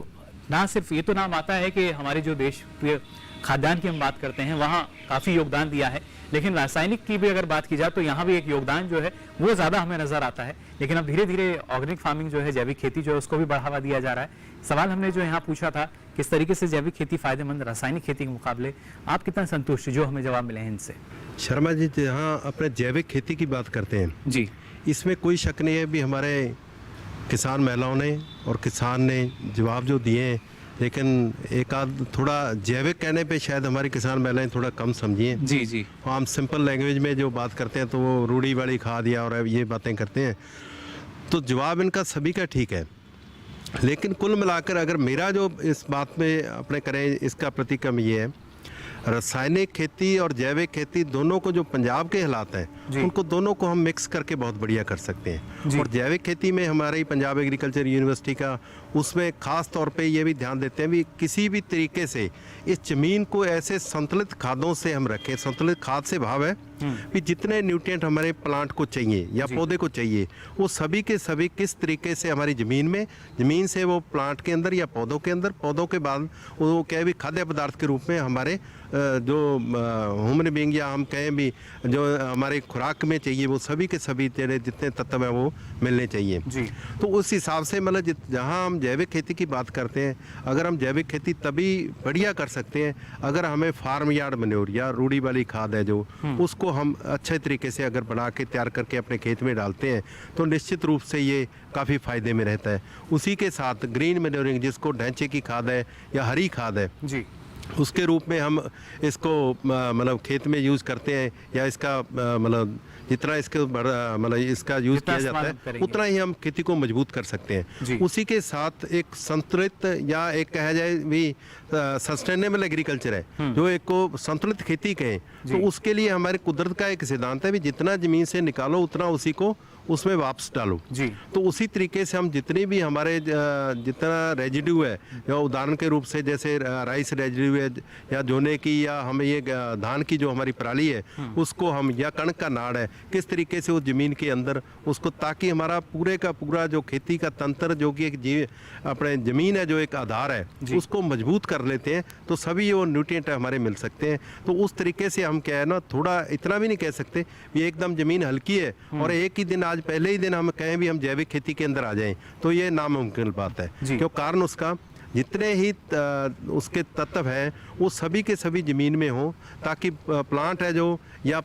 ना सिर्फ ये तो नाम आता है कि हमारे जो देश खाद्यान्न की हम बात करते हैं वहाँ काफ़ी योगदान दिया है, लेकिन रासायनिक की भी अगर बात की जाए तो यहाँ भी एक योगदान जो है वो ज़्यादा हमें नज़र आता है। लेकिन अब धीरे धीरे ऑर्गेनिक फार्मिंग जो है, जैविक खेती जो है, उसको भी बढ़ावा दिया जा रहा है। सवाल हमने जो यहाँ पूछा था, किस तरीके से जैविक खेती फ़ायदेमंद रासायनिक खेती के मुकाबले, आप कितना संतुष्ट जो हमें जवाब मिले हैं इनसे? शर्मा जी, जहाँ अपने जैविक खेती की बात करते हैं जी, इसमें कोई शक नहीं है भी हमारे किसान महिलाओं ने और किसान ने जवाब जो दिए हैं, लेकिन एक आध थोड़ा जैविक कहने पे शायद हमारी किसान महिलाएं थोड़ा कम समझिए। जी जी, हम सिंपल लैंग्वेज में जो बात करते हैं तो वो रूढ़ी वाली खाद या और ये बातें करते हैं, तो जवाब इनका सभी का ठीक है। लेकिन कुल मिलाकर अगर मेरा जो इस बात में अपने करें, इसका प्रतिक्रम ये है, रासायनिक खेती और जैविक खेती दोनों को जो पंजाब के हालात हैं उनको दोनों को हम मिक्स करके बहुत बढ़िया कर सकते हैं। और जैविक खेती में हमारे पंजाब एग्रीकल्चर यूनिवर्सिटी का उसमें ख़ास तौर पे ये भी ध्यान देते हैं भी किसी भी तरीके से इस ज़मीन को ऐसे संतुलित खादों से हम रखें। संतुलित खाद से भाव है कि जितने न्यूट्रिएंट हमारे प्लांट को चाहिए या पौधे को चाहिए वो सभी के सभी किस तरीके से हमारी ज़मीन में, ज़मीन से वो प्लांट के अंदर या पौधों के अंदर, पौधों के बाद वो क्या भी खाद्य पदार्थ के रूप में हमारे जो ह्यूमन बीइंग या हम कहें भी जो हमारे खुराक में चाहिए वो सभी के सभी तेरे जितने तत्व हैं वो मिलने चाहिए जी। तो उस हिसाब से मतलब जहाँ हम जैविक खेती की बात करते हैं, अगर हम जैविक खेती तभी बढ़िया कर सकते हैं अगर हमें फार्म यार्ड मैन्योर या रूढ़ी वाली खाद है जो उसको हम अच्छे तरीके से अगर बना के तैयार करके अपने खेत में डालते हैं तो निश्चित रूप से ये काफ़ी फ़ायदे में रहता है। उसी के साथ ग्रीन मैन्योरिंग जिसको ढांचे की खाद है या हरी खाद है जी, उसके रूप में हम इसको मतलब खेत में यूज़ करते हैं या इसका मतलब जितना इसके मतलब इसका यूज़ किया जाता है उतना ही हम खेती को मजबूत कर सकते हैं। उसी के साथ एक संतुलित या एक कहा जाए भी सस्टेनेबल एग्रीकल्चर है जो एक को संतुलित खेती कहें तो उसके लिए हमारे कुदरत का एक सिद्धांत है भी जितना ज़मीन से निकालो उतना उसी को उसमें वापस डालो जी। तो उसी तरीके से हम जितनी भी हमारे जितना रेजिड्यू है या उदाहरण के रूप से जैसे राइस रेजिड्यू है या जोने की या हमें ये धान की जो हमारी पराली है उसको हम या कणक का नाड़ है किस तरीके से उस ज़मीन के अंदर उसको ताकि हमारा पूरे का पूरा जो खेती का तंत्र जो कि एक अपने ज़मीन है जो एक आधार है उसको मजबूत कर लेते हैं तो सभी वो न्यूट्रिएंट हमारे मिल सकते हैं। तो उस तरीके से हम क्या है ना थोड़ा इतना भी नहीं कह सकते कि एकदम ज़मीन हल्की है और एक ही दिन आज पहले ही दिन हम कहें भी हम जैविक खेती के अंदर आ जाएं तो ये नामुमकिन बात है। क्यों कारण उसका जितने ही उसके तत्व हैं वो सभी के सभी ज़मीन में हों ताकि प्लांट है जो या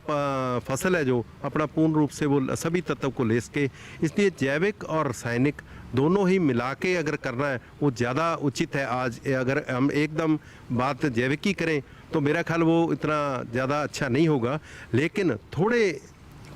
फसल है जो अपना पूर्ण रूप से वो सभी तत्व को ले सके। इसलिए जैविक और रासायनिक दोनों ही मिला के अगर करना है वो ज़्यादा उचित है। आज अगर हम एकदम बात जैविक की करें तो मेरा ख्याल वो इतना ज़्यादा अच्छा नहीं होगा। लेकिन थोड़े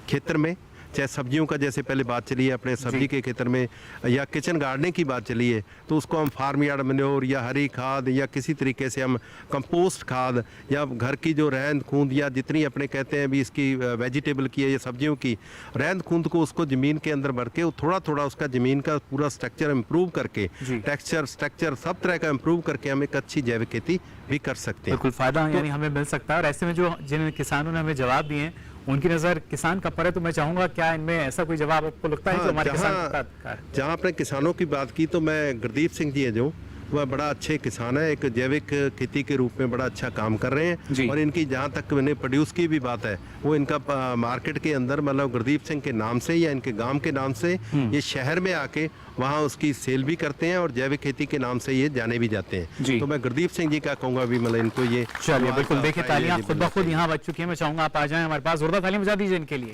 क्षेत्र में चाहे सब्जियों का जैसे पहले बात चली है अपने सब्जी के क्षेत्र में या किचन गार्डनिंग की बात चली है तो उसको हम फार्म यार्ड मैन्योर या हरी खाद या किसी तरीके से हम कंपोस्ट खाद या घर की जो रहंद खूंद या जितनी अपने कहते हैं भी इसकी वेजिटेबल की है या सब्जियों की रहंद खूंद को उसको ज़मीन के अंदर भर के थोड़ा थोड़ा उसका ज़मीन का पूरा स्ट्रक्चर इम्प्रूव करके टेक्सचर स्ट्रक्चर सब तरह का इम्प्रूव करके हम एक अच्छी जैविक खेती भी कर सकते हैं। बिल्कुल फ़ायदा यानी हमें मिल सकता है। और ऐसे में जो जिन किसानों ने हमें जवाब दिए हैं उनकी नज़र किसान का पड़े तो मैं चाहूँगा क्या इनमें ऐसा कोई जवाब आपको लगता है जो हमारे किसान जहाँ आपने किसानों की बात की तो मैं गुरदीप सिंह जी है जो वह बड़ा अच्छे किसान है, एक जैविक खेती के रूप में बड़ा अच्छा काम कर रहे हैं और इनकी जहाँ तक मैंने प्रोड्यूस की भी बात है वो इनका मार्केट के अंदर मतलब गुरदीप सिंह के नाम से या इनके गांव के नाम से ये शहर में आके वहाँ उसकी सेल भी करते हैं और जैविक खेती के नाम से ये जाने भी जाते हैं। तो मैं गुरदीप सिंह जी का कहूँगा भी मतलब इनको ये चलिए बिल्कुल देखिए तालियां खुद ब खुद यहाँ बज चुकी है। मैं चाहूँगा आप आ जाएं हमारे पास, जोरदार तालियां बजा दीजिए इनके लिए।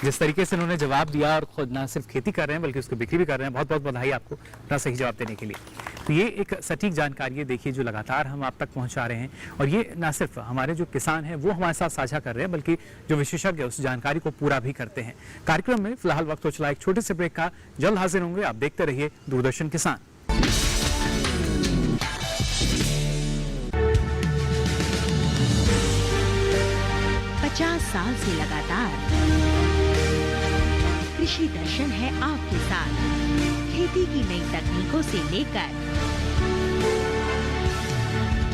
जिस तरीके से उन्होंने जवाब दिया और खुद ना सिर्फ खेती कर रहे हैं बल्कि उसको बिक्री भी कर रहे हैं, बहुत बहुत बधाई आपको अपना सही जवाब देने के लिए। तो ये एक सटीक जानकारी है, देखिए, जो लगातार हम आप तक पहुंचा रहे हैं। और ये ना सिर्फ हमारे जो किसान हैं वो हमारे साथ साझा कर रहे हैं, बल्कि जो विशेषज्ञ है उस जानकारी को पूरा भी करते हैं। कार्यक्रम में फिलहाल वक्त हो चला एक छोटे से ब्रेक का, जल्द हाजिर होंगे। आप देखते रहिए दूरदर्शन किसान। 50 साल से लगातार कृषि दर्शन है आपके साथ। खेती की नई तकनीकों से लेकर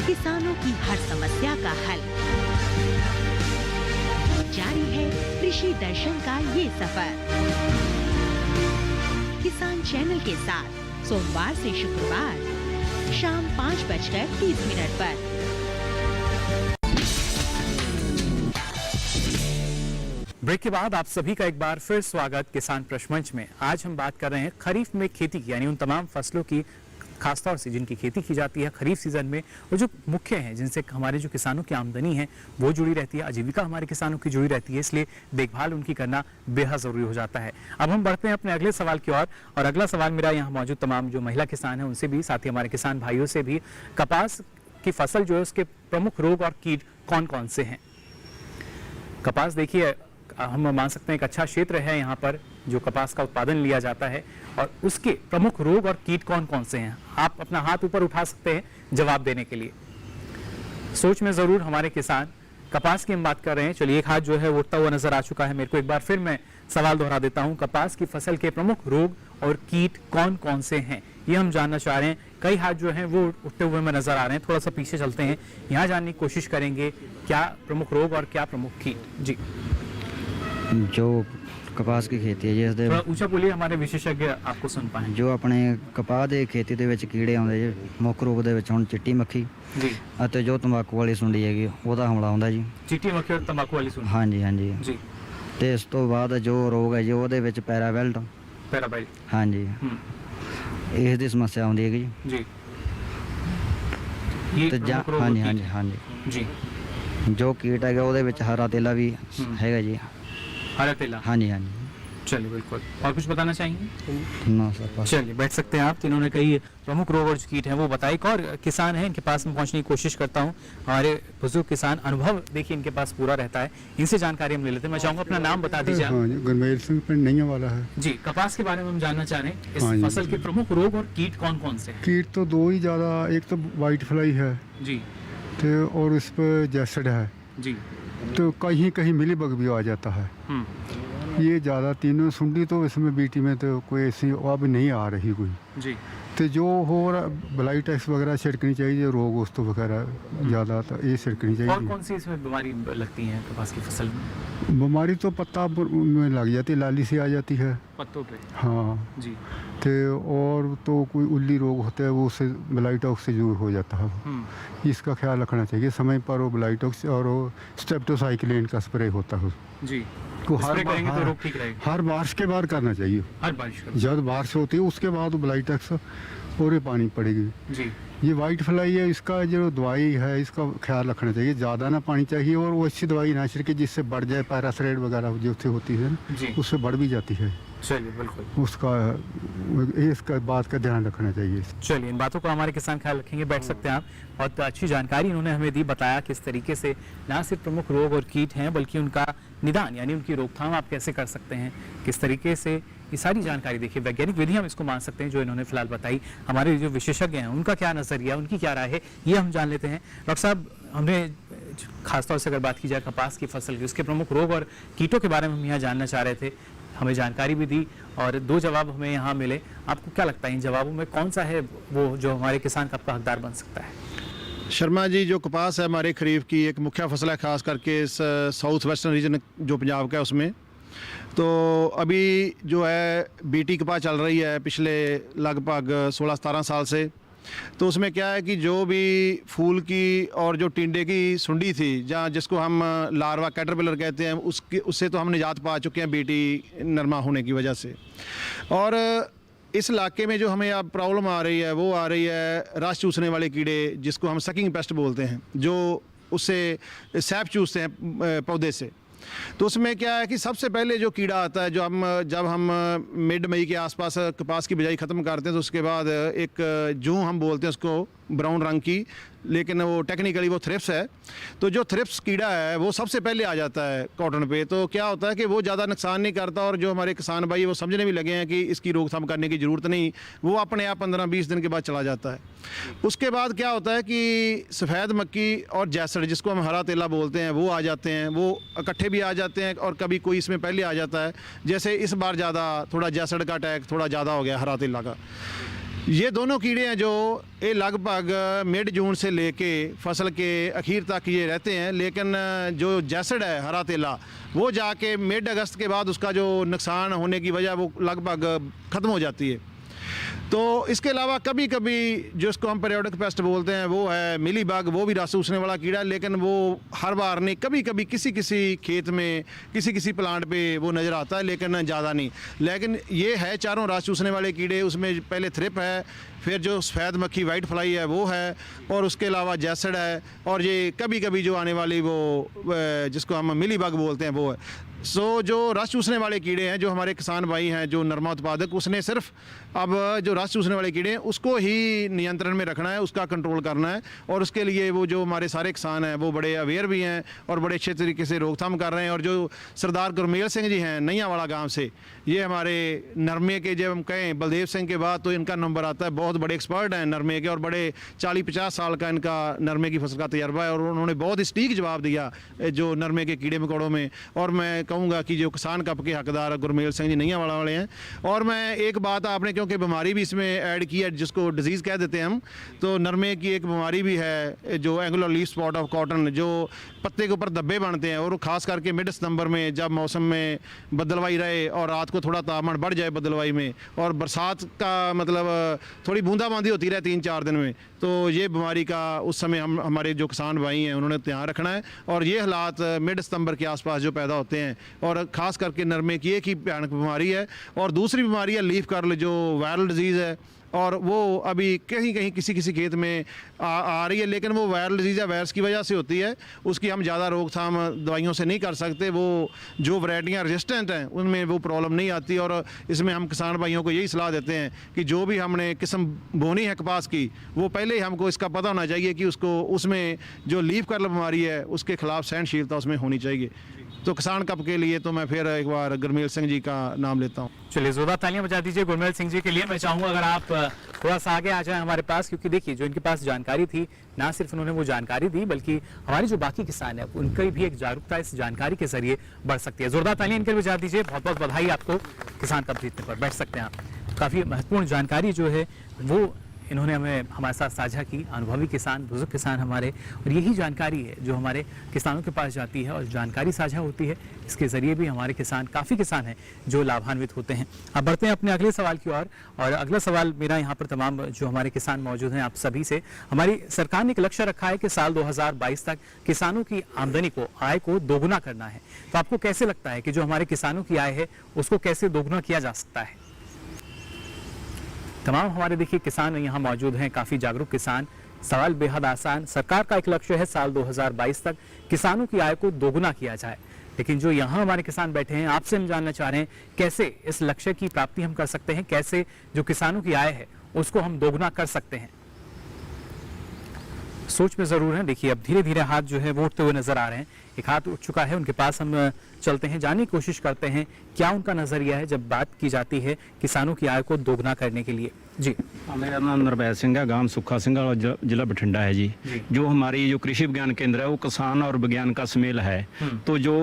किसानों की हर समस्या का हल, जारी है कृषि दर्शन का ये सफर। किसान चैनल के साथ सोमवार से शुक्रवार शाम 5:30 पर। ब्रेक के बाद आप सभी का एक बार फिर स्वागत किसान प्रश्न मंच में। आज हम बात कर रहे हैं खरीफ में खेती की, यानी उन तमाम फसलों की, खासतौर से जिनकी खेती की जाती है खरीफ सीजन में, और जो मुख्य हैं जिनसे हमारे जो किसानों की आमदनी है वो जुड़ी रहती है, आजीविका हमारे किसानों की जुड़ी रहती है, इसलिए देखभाल उनकी करना बेहद ज़रूरी हो जाता है। अब हम बढ़ते हैं अपने अगले सवाल की ओर, और अगला सवाल मेरा यहाँ मौजूद तमाम जो महिला किसान हैं उनसे भी, साथ ही हमारे किसान भाइयों से भी, कपास की फसल जो है उसके प्रमुख रोग और कीट कौन कौन से हैं। कपास देखिए, हम मान सकते हैं एक अच्छा क्षेत्र है यहाँ पर जो कपास का उत्पादन लिया जाता है, और उसके प्रमुख रोग और कीट कौन कौन से हैं। आप अपना हाथ ऊपर उठा सकते हैं जवाब देने के लिए। सोच में जरूर हमारे किसान, कपास की हम बात कर रहे हैं। चलिए, एक हाथ जो है उठता हुआ नजर आ चुका है मेरे को। एक बार फिर मैं सवाल दोहरा देता हूँ, कपास की फसल के प्रमुख रोग और कीट कौन कौन से हैं, ये हम जानना चाह रहे हैं। कई हाथ जो हैं वो उठते हुए में नजर आ रहे हैं। थोड़ा सा पीछे चलते हैं, यहाँ जानने की कोशिश करेंगे क्या प्रमुख रोग और क्या प्रमुख कीट। जी, जो कपास की खेती है जिस थोड़ा ऊंचा बोलिए, हमारे विशेषज्ञ आपको सुन पाएं। जो ਆਪਣੇ ਕਪਾਹ ਦੇ ਖੇਤੀ ਦੇ ਵਿੱਚ ਕੀੜੇ ਆਉਂਦੇ ਜੀ, ਮੁੱਖ ਰੂਪ ਦੇ ਵਿੱਚ ਹੁਣ ਚਿੱਟੀ ਮੱਖੀ ਜੀ, ਅਤੇ ਜੋ ਤੰਬਾਕੂ ਵਾਲੀ ਸੁੰਡੀ ਹੈਗੀ ਉਹਦਾ ਹਮਲਾ ਹੁੰਦਾ ਜੀ। ਚਿੱਟੀ ਮੱਖੀ और तंबाकू वाली सुंडी। ਹਾਂਜੀ ਹਾਂਜੀ ਜੀ। ਤੇ ਇਸ ਤੋਂ ਬਾਅਦ ਜੋ ਰੋਗ ਹੈ ਜੀ ਉਹਦੇ ਵਿੱਚ ਪੈਰਾਵੈਲਟ। ਪੈਰਾਵਾਈਟ। ਹਾਂਜੀ, ਇਸ ਦੀ ਸਮੱਸਿਆ ਆਉਂਦੀ ਹੈਗੀ ਜੀ। ਇਹ ਤੇ ਜਾਂ ਹਾਂਜੀ ਹਾਂਜੀ ਹਾਂਜੀ ਜੀ। ਜੋ ਕੀਟ ਹੈਗਾ ਉਹਦੇ ਵਿੱਚ ਹਰਾ ਤੇਲਾ ਵੀ ਹੈਗਾ जी। हरा तेला। हाँ जी, हाँ जी। चलिए, बिल्कुल। और कुछ बताना चाहेंगे? ना सर। चलिए, बैठ सकते हैं आप। तीनों कई प्रमुख रोग और कीट हैं वो बताए। एक और किसान है, इनके पास में पहुंचने की कोशिश करता हूं। हमारे बुजुर्ग किसान, अनुभव देखिए इनके पास पूरा रहता है, इनसे जानकारी हम ले लेते हैं। मैं चाहूंगा अपना नाम बता दीजिए। हाँ, गुरमेल सिंह पिंड नहीं वाला है जी। कपास के बारे में हम जानना चाह रहे हैं, इस हाँ फसल के प्रमुख रोग और कीट कौन कौन से हैं? कीट तो दो ही ज़्यादा, एक तो वाइट फ्लाई है जी, तो और इस पर जैसड है जी, तो कहीं कहीं मिलीबग भी आ जाता है। ये ज़्यादा तीनों सुंडी तो इसमें बीटी में तो कोई ऐसी अब नहीं आ रही कोई जी। तो जो हो ब्लाइट टैक्स वगैरह छिड़कनी चाहिए, रोग वस्तु वगैरह ज़्यादा तो ये छिड़कनी और चाहिए। कौन सी इसमें बीमारी लगती है कपास की फसल में? बीमारी तो पत्ता में लग जाती है, लाली सी आ जाती है पत्तों पे। हाँ जी। तो और तो कोई उल्ली रोग होता है वो उससे ब्लाइटॉक्स से दूर हो जाता है। इसका ख्याल रखना चाहिए समय पर। वो ब्लाइटॉक्स और वो स्टेप्टोसाइक्लिन का स्प्रे होता है जी, को स्प्रे करेंगे तो रोग ठीक रहेगा। हर बारिश के बाद करना चाहिए। हर बारिश का जब बारिश होती है उसके बाद ब्लाइटॉक्स और ये पानी पड़ेगी जी। ये वाइट फ्लाई है, इसका जो दवाई है इसका ख्याल रखना चाहिए, ज़्यादा ना पानी चाहिए और वो अच्छी दवाई ना छिड़के जिससे बढ़ जाए। पैरासाइड वगैरह जो उससे होती है ना उससे बढ़ भी जाती है। चलिए, बिल्कुल। उसका इसका बात का ध्यान रखना चाहिए। चलिए, इन बातों का हमारे किसान ख्याल रखेंगे। बैठ सकते हैं आप। बहुत अच्छी जानकारी इन्होंने हमें दी, बताया किस तरीके से ना सिर्फ प्रमुख रोग और कीट हैं बल्कि उनका निदान यानी उनकी रोकथाम आप कैसे कर सकते हैं, किस तरीके से, ये सारी जानकारी देखिए वैज्ञानिक विधि हम इसको मान सकते हैं जो इन्होंने फिलहाल बताई। हमारे जो विशेषज्ञ हैं उनका क्या नजरिया, उनकी क्या राय है, ये हम जान लेते हैं। डॉक्टर साहब, हमने खासतौर से अगर बात की जाए कपास की फसल की, उसके प्रमुख रोग और कीटों के बारे में हम यहाँ जानना चाह रहे थे, हमें जानकारी भी दी और 2 जवाब हमें यहाँ मिले। आपको क्या लगता है इन जवाबों में कौन सा है वो जो हमारे किसान का आपका हकदार बन सकता है? शर्मा जी, जो कपास है हमारे खरीफ की एक मुख्य फसल है, खास करके इस साउथ वेस्टर्न रीजन जो पंजाब का है उसमें। तो अभी जो है बीटी कपास चल रही है पिछले लगभग 16-17 साल से। तो उसमें क्या है कि जो भी फूल की और जो टिंडे की सुंडी थी, जहाँ जिसको हम लार्वा कैटरपिलर कहते हैं, उससे तो हम निजात पा चुके हैं बीटी नरमा होने की वजह से। और इस इलाके में जो हमें अब प्रॉब्लम आ रही है वो आ रही है रस चूसने वाले कीड़े, जिसको हम सकिंग पेस्ट बोलते हैं, जो उससे सैप चूसते हैं पौधे से। तो उसमें क्या है कि सबसे पहले जो कीड़ा आता है, जब हम मिड मई के आसपास कपास की बिजाई ख़त्म करते हैं, तो उसके बाद एक जूं हम बोलते हैं उसको, ब्राउन रंग की, लेकिन वो टेक्निकली वो थ्रिप्स है। तो जो थ्रिप्स कीड़ा है वो सबसे पहले आ जाता है कॉटन पे। तो क्या होता है कि वो ज़्यादा नुकसान नहीं करता, और जो हमारे किसान भाई वो समझने भी लगे हैं कि इसकी रोकथाम करने की ज़रूरत नहीं, वो अपने आप 15-20 दिन के बाद चला जाता है। उसके बाद क्या होता है कि सफ़ेद मक्खी और जैसड़, जिसको हम हरा तेला बोलते हैं, वो आ जाते हैं। वो इकट्ठे भी आ जाते हैं और कभी कोई इसमें पहले आ जाता है। जैसे इस बार ज़्यादा थोड़ा जैसड़ का अटैक थोड़ा ज़्यादा हो गया, हरा तेला का। ये दोनों कीड़े हैं जो ये लगभग मिड जून से लेके फसल के आखिर तक ये रहते हैं, लेकिन जो जैसड़ है, हरा तेला, वो जाके मिड अगस्त के बाद उसका जो नुकसान होने की वजह वो लगभग ख़त्म हो जाती है। तो इसके अलावा कभी कभी जो इसको हम पीरियोडिक पेस्ट बोलते हैं वो है मिली बग, वो भी रस चूसने वाला कीड़ा, लेकिन वो हर बार नहीं, कभी कभी किसी खेत में किसी प्लांट पे वो नज़र आता है, लेकिन ज़्यादा नहीं। लेकिन ये है चारों रस चूसने वाले कीड़े। उसमें पहले थ्रिप है, फिर जो सफ़ेद मक्खी वाइट फ्लाई है वो है, और उसके अलावा जैसड़ है, और ये कभी कभी जो आने वाली वो जिसको हम मिली बग बोलते हैं वो है। जो रस चूसने वाले कीड़े हैं, जो हमारे किसान भाई हैं, जो नरमा उत्पादक, उसने सिर्फ अब जो रस चूसने वाले कीड़े हैं उसको ही नियंत्रण में रखना है, उसका कंट्रोल करना है। और उसके लिए वो जो हमारे सारे किसान हैं वो बड़े अवेयर भी हैं और बड़े अच्छे तरीके से रोकथाम कर रहे हैं। और जो सरदार गुरमेल सिंह जी हैं नैयावाला गांव से, ये हमारे नरमे के, जब हम कहें बलदेव सिंह के बाद तो इनका नंबर आता है। बहुत बड़े एक्सपर्ट हैं नरमे के, और बड़े 40-50 साल का इनका नरमे की फसल का तजर्बा है, और उन्होंने बहुत ही सटीक जवाब दिया जो नरमे के कीड़े मकोड़ों में। और मैं कहूँगा कि जो किसान कप के हकदार गुरमेल सिंह जी नैयावाला वाले हैं। और मैं एक बात आपने, क्योंकि बीमारी भी इसमें ऐड की है जिसको डिजीज़ कह देते हैं हम, तो नरमे की एक बीमारी भी है जो angular leaf spot of cotton, जो पत्ते के ऊपर धब्बे बनते हैं, और ख़ास करके मिड सितंबर में जब मौसम में बदलवाई रहे और रात को थोड़ा तापमान बढ़ जाए बदलवाई में, और बरसात का मतलब थोड़ी बूंदाबांदी होती रहे 3-4 दिन में, तो ये बीमारी का उस समय हमारे जो किसान भाई हैं उन्होंने ध्यान रखना है। और ये हालात मिड सितंबर के आसपास जो पैदा होते हैं, और ख़ास करके नरमे की एक ही भयानक बीमारी है। और दूसरी बीमारी है लीफ कर्ल, जो वायरल डिजीज़ है, और वो अभी कहीं कहीं किसी खेत में आ रही है, लेकिन वो वायरल डिजीज़ या वायरस की वजह से होती है। उसकी हम ज़्यादा रोकथाम दवाइयों से नहीं कर सकते। वो जो वैरायटियाँ रेजिस्टेंट हैं उनमें वो प्रॉब्लम नहीं आती। और इसमें हम किसान भाइयों को यही सलाह देते हैं कि जो भी हमने किस्म बोनी है कपास की, वो पहले ही हमको इसका पता होना चाहिए कि उसको उसमें जो लीफ कर्ल बीमारी है उसके खिलाफ सहनशीलता उसमें होनी चाहिए। तो किसान कप के लिए तो मैं फिर एक बार गुरमेल सिंह जी का नाम लेता हूँ। चलिए जोरदार तालियां बजा दीजिए गुरमेल सिंह जी के लिए। मैं चाहूँगा अगर आप थोड़ा सा आगे आ जाएं हमारे पास, क्योंकि देखिए जो इनके पास जानकारी थी, ना सिर्फ उन्होंने वो जानकारी दी बल्कि हमारे जो बाकी किसान हैं उनकी भी एक जागरूकता इस जानकारी के जरिए बढ़ सकती है। जोरदार तालियां इनके लिए बजा दीजिए। बहुत बहुत बधाई आपको किसान कप जीतने पर। बैठ सकते हैं आप। काफ़ी महत्वपूर्ण जानकारी जो है वो इन्होंने हमारे साथ साझा की, अनुभवी किसान, बुजुर्ग किसान हमारे, और यही जानकारी है जो हमारे किसानों के पास जाती है और जानकारी साझा होती है। इसके ज़रिए भी हमारे किसान, काफ़ी किसान हैं जो लाभान्वित होते हैं। अब बढ़ते हैं अपने अगले सवाल की ओर। और अगला सवाल मेरा यहाँ पर तमाम जो हमारे किसान मौजूद हैं आप सभी से, हमारी सरकार ने एक लक्ष्य रखा है कि साल 2022 तक किसानों की आमदनी को, आय को दोगुना करना है। तो आपको कैसे लगता है कि जो हमारे किसानों की आय है उसको कैसे दोगुना किया जा सकता है? तमाम हमारे देखिए किसान यहाँ मौजूद हैं, काफ़ी जागरूक किसान। सवाल बेहद आसान। सरकार का एक लक्ष्य है साल 2022 तक किसानों की आय को दोगुना किया जाए, लेकिन जो यहाँ हमारे किसान बैठे हैं, आपसे हम जानना चाह रहे हैं कैसे इस लक्ष्य की प्राप्ति हम कर सकते हैं, कैसे जो किसानों की आय है उसको हम दोगुना कर सकते हैं। सोच में जरूर है। देखिए अब धीरे धीरे हाथ जो है वो उठते हुए नजर आ रहे हैं। एक हाथ उठ चुका है उनके पास, हम चलते हैं, जानने की कोशिश करते हैं क्या उनका नजरिया है जब बात की जाती है किसानों की आय को दोगुना करने के लिए। जी, मेरा नाम नरवैद सिंह है, गांव सुखा सिंह जिला बठिंडा है जी। जो हमारी जो कृषि विज्ञान केंद्र है वो किसान और विज्ञान का सुमेल है। तो जो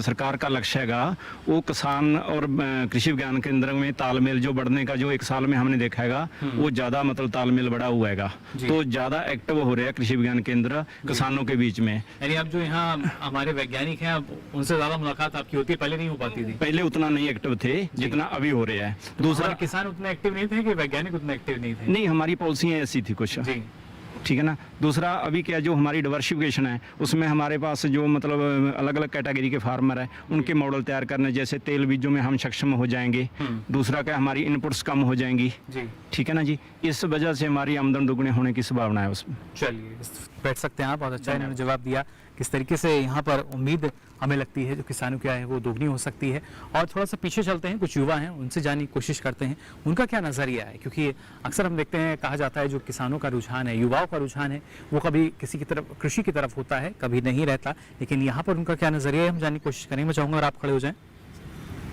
सरकार का लक्ष्य हैगा वो किसान और कृषि विज्ञान केंद्र में तालमेल जो बढ़ने का जो एक साल में हमने देखा हैगा वो ज्यादा मतलब तालमेल बढ़ा हुआ हैगा। तो ज्यादा एक्टिव हो रहे हैं कृषि विज्ञान केंद्र किसानों के बीच में। यानी अब जो यहाँ हमारे वैज्ञानिक हैं उनसे ज्यादा मुलाकात आपकी होती है, पहले नहीं हो पाती थी? पहले उतना नहीं एक्टिव थे जितना अभी हो रहे हैं। दूसरा किसान उतने एक्टिव नहीं थे कि वैज्ञानिक उतने एक्टिव नहीं थे? नहीं, हमारी पॉलिसियां ऐसी थी कुछ। जी ठीक है ना। दूसरा अभी क्या जो हमारी डाइवर्सिफिकेशन है उसमें हमारे पास जो मतलब अलग अलग कैटेगरी के फार्मर हैं उनके मॉडल तैयार करने, जैसे तेल बीजों में हम सक्षम हो जाएंगे। दूसरा क्या हमारी इनपुट्स कम हो जाएंगी जी, ठीक है ना जी। इस वजह से हमारी आमदन दुगनी होने की संभावना है उसमें। चलिए बैठ सकते हैं आप, बहुत अच्छा इन्होंने जवाब दिया किस तरीके से यहाँ पर उम्मीद हमें लगती है जो किसानों की आय है वो दोगुनी हो सकती है। और थोड़ा सा पीछे चलते हैं, कुछ युवा हैं उनसे जानने की कोशिश करते हैं उनका क्या नज़रिया है, क्योंकि अक्सर हम देखते हैं कहा जाता है जो किसानों का रुझान है, युवाओं का रुझान है, वो कभी किसी की तरफ कृषि की तरफ होता है, कभी नहीं रहता। लेकिन यहाँ पर उनका क्या नज़रिया है हम जानने की कोशिश करेंगे। मैं चाहूँगा अगर आप खड़े हो जाएँ।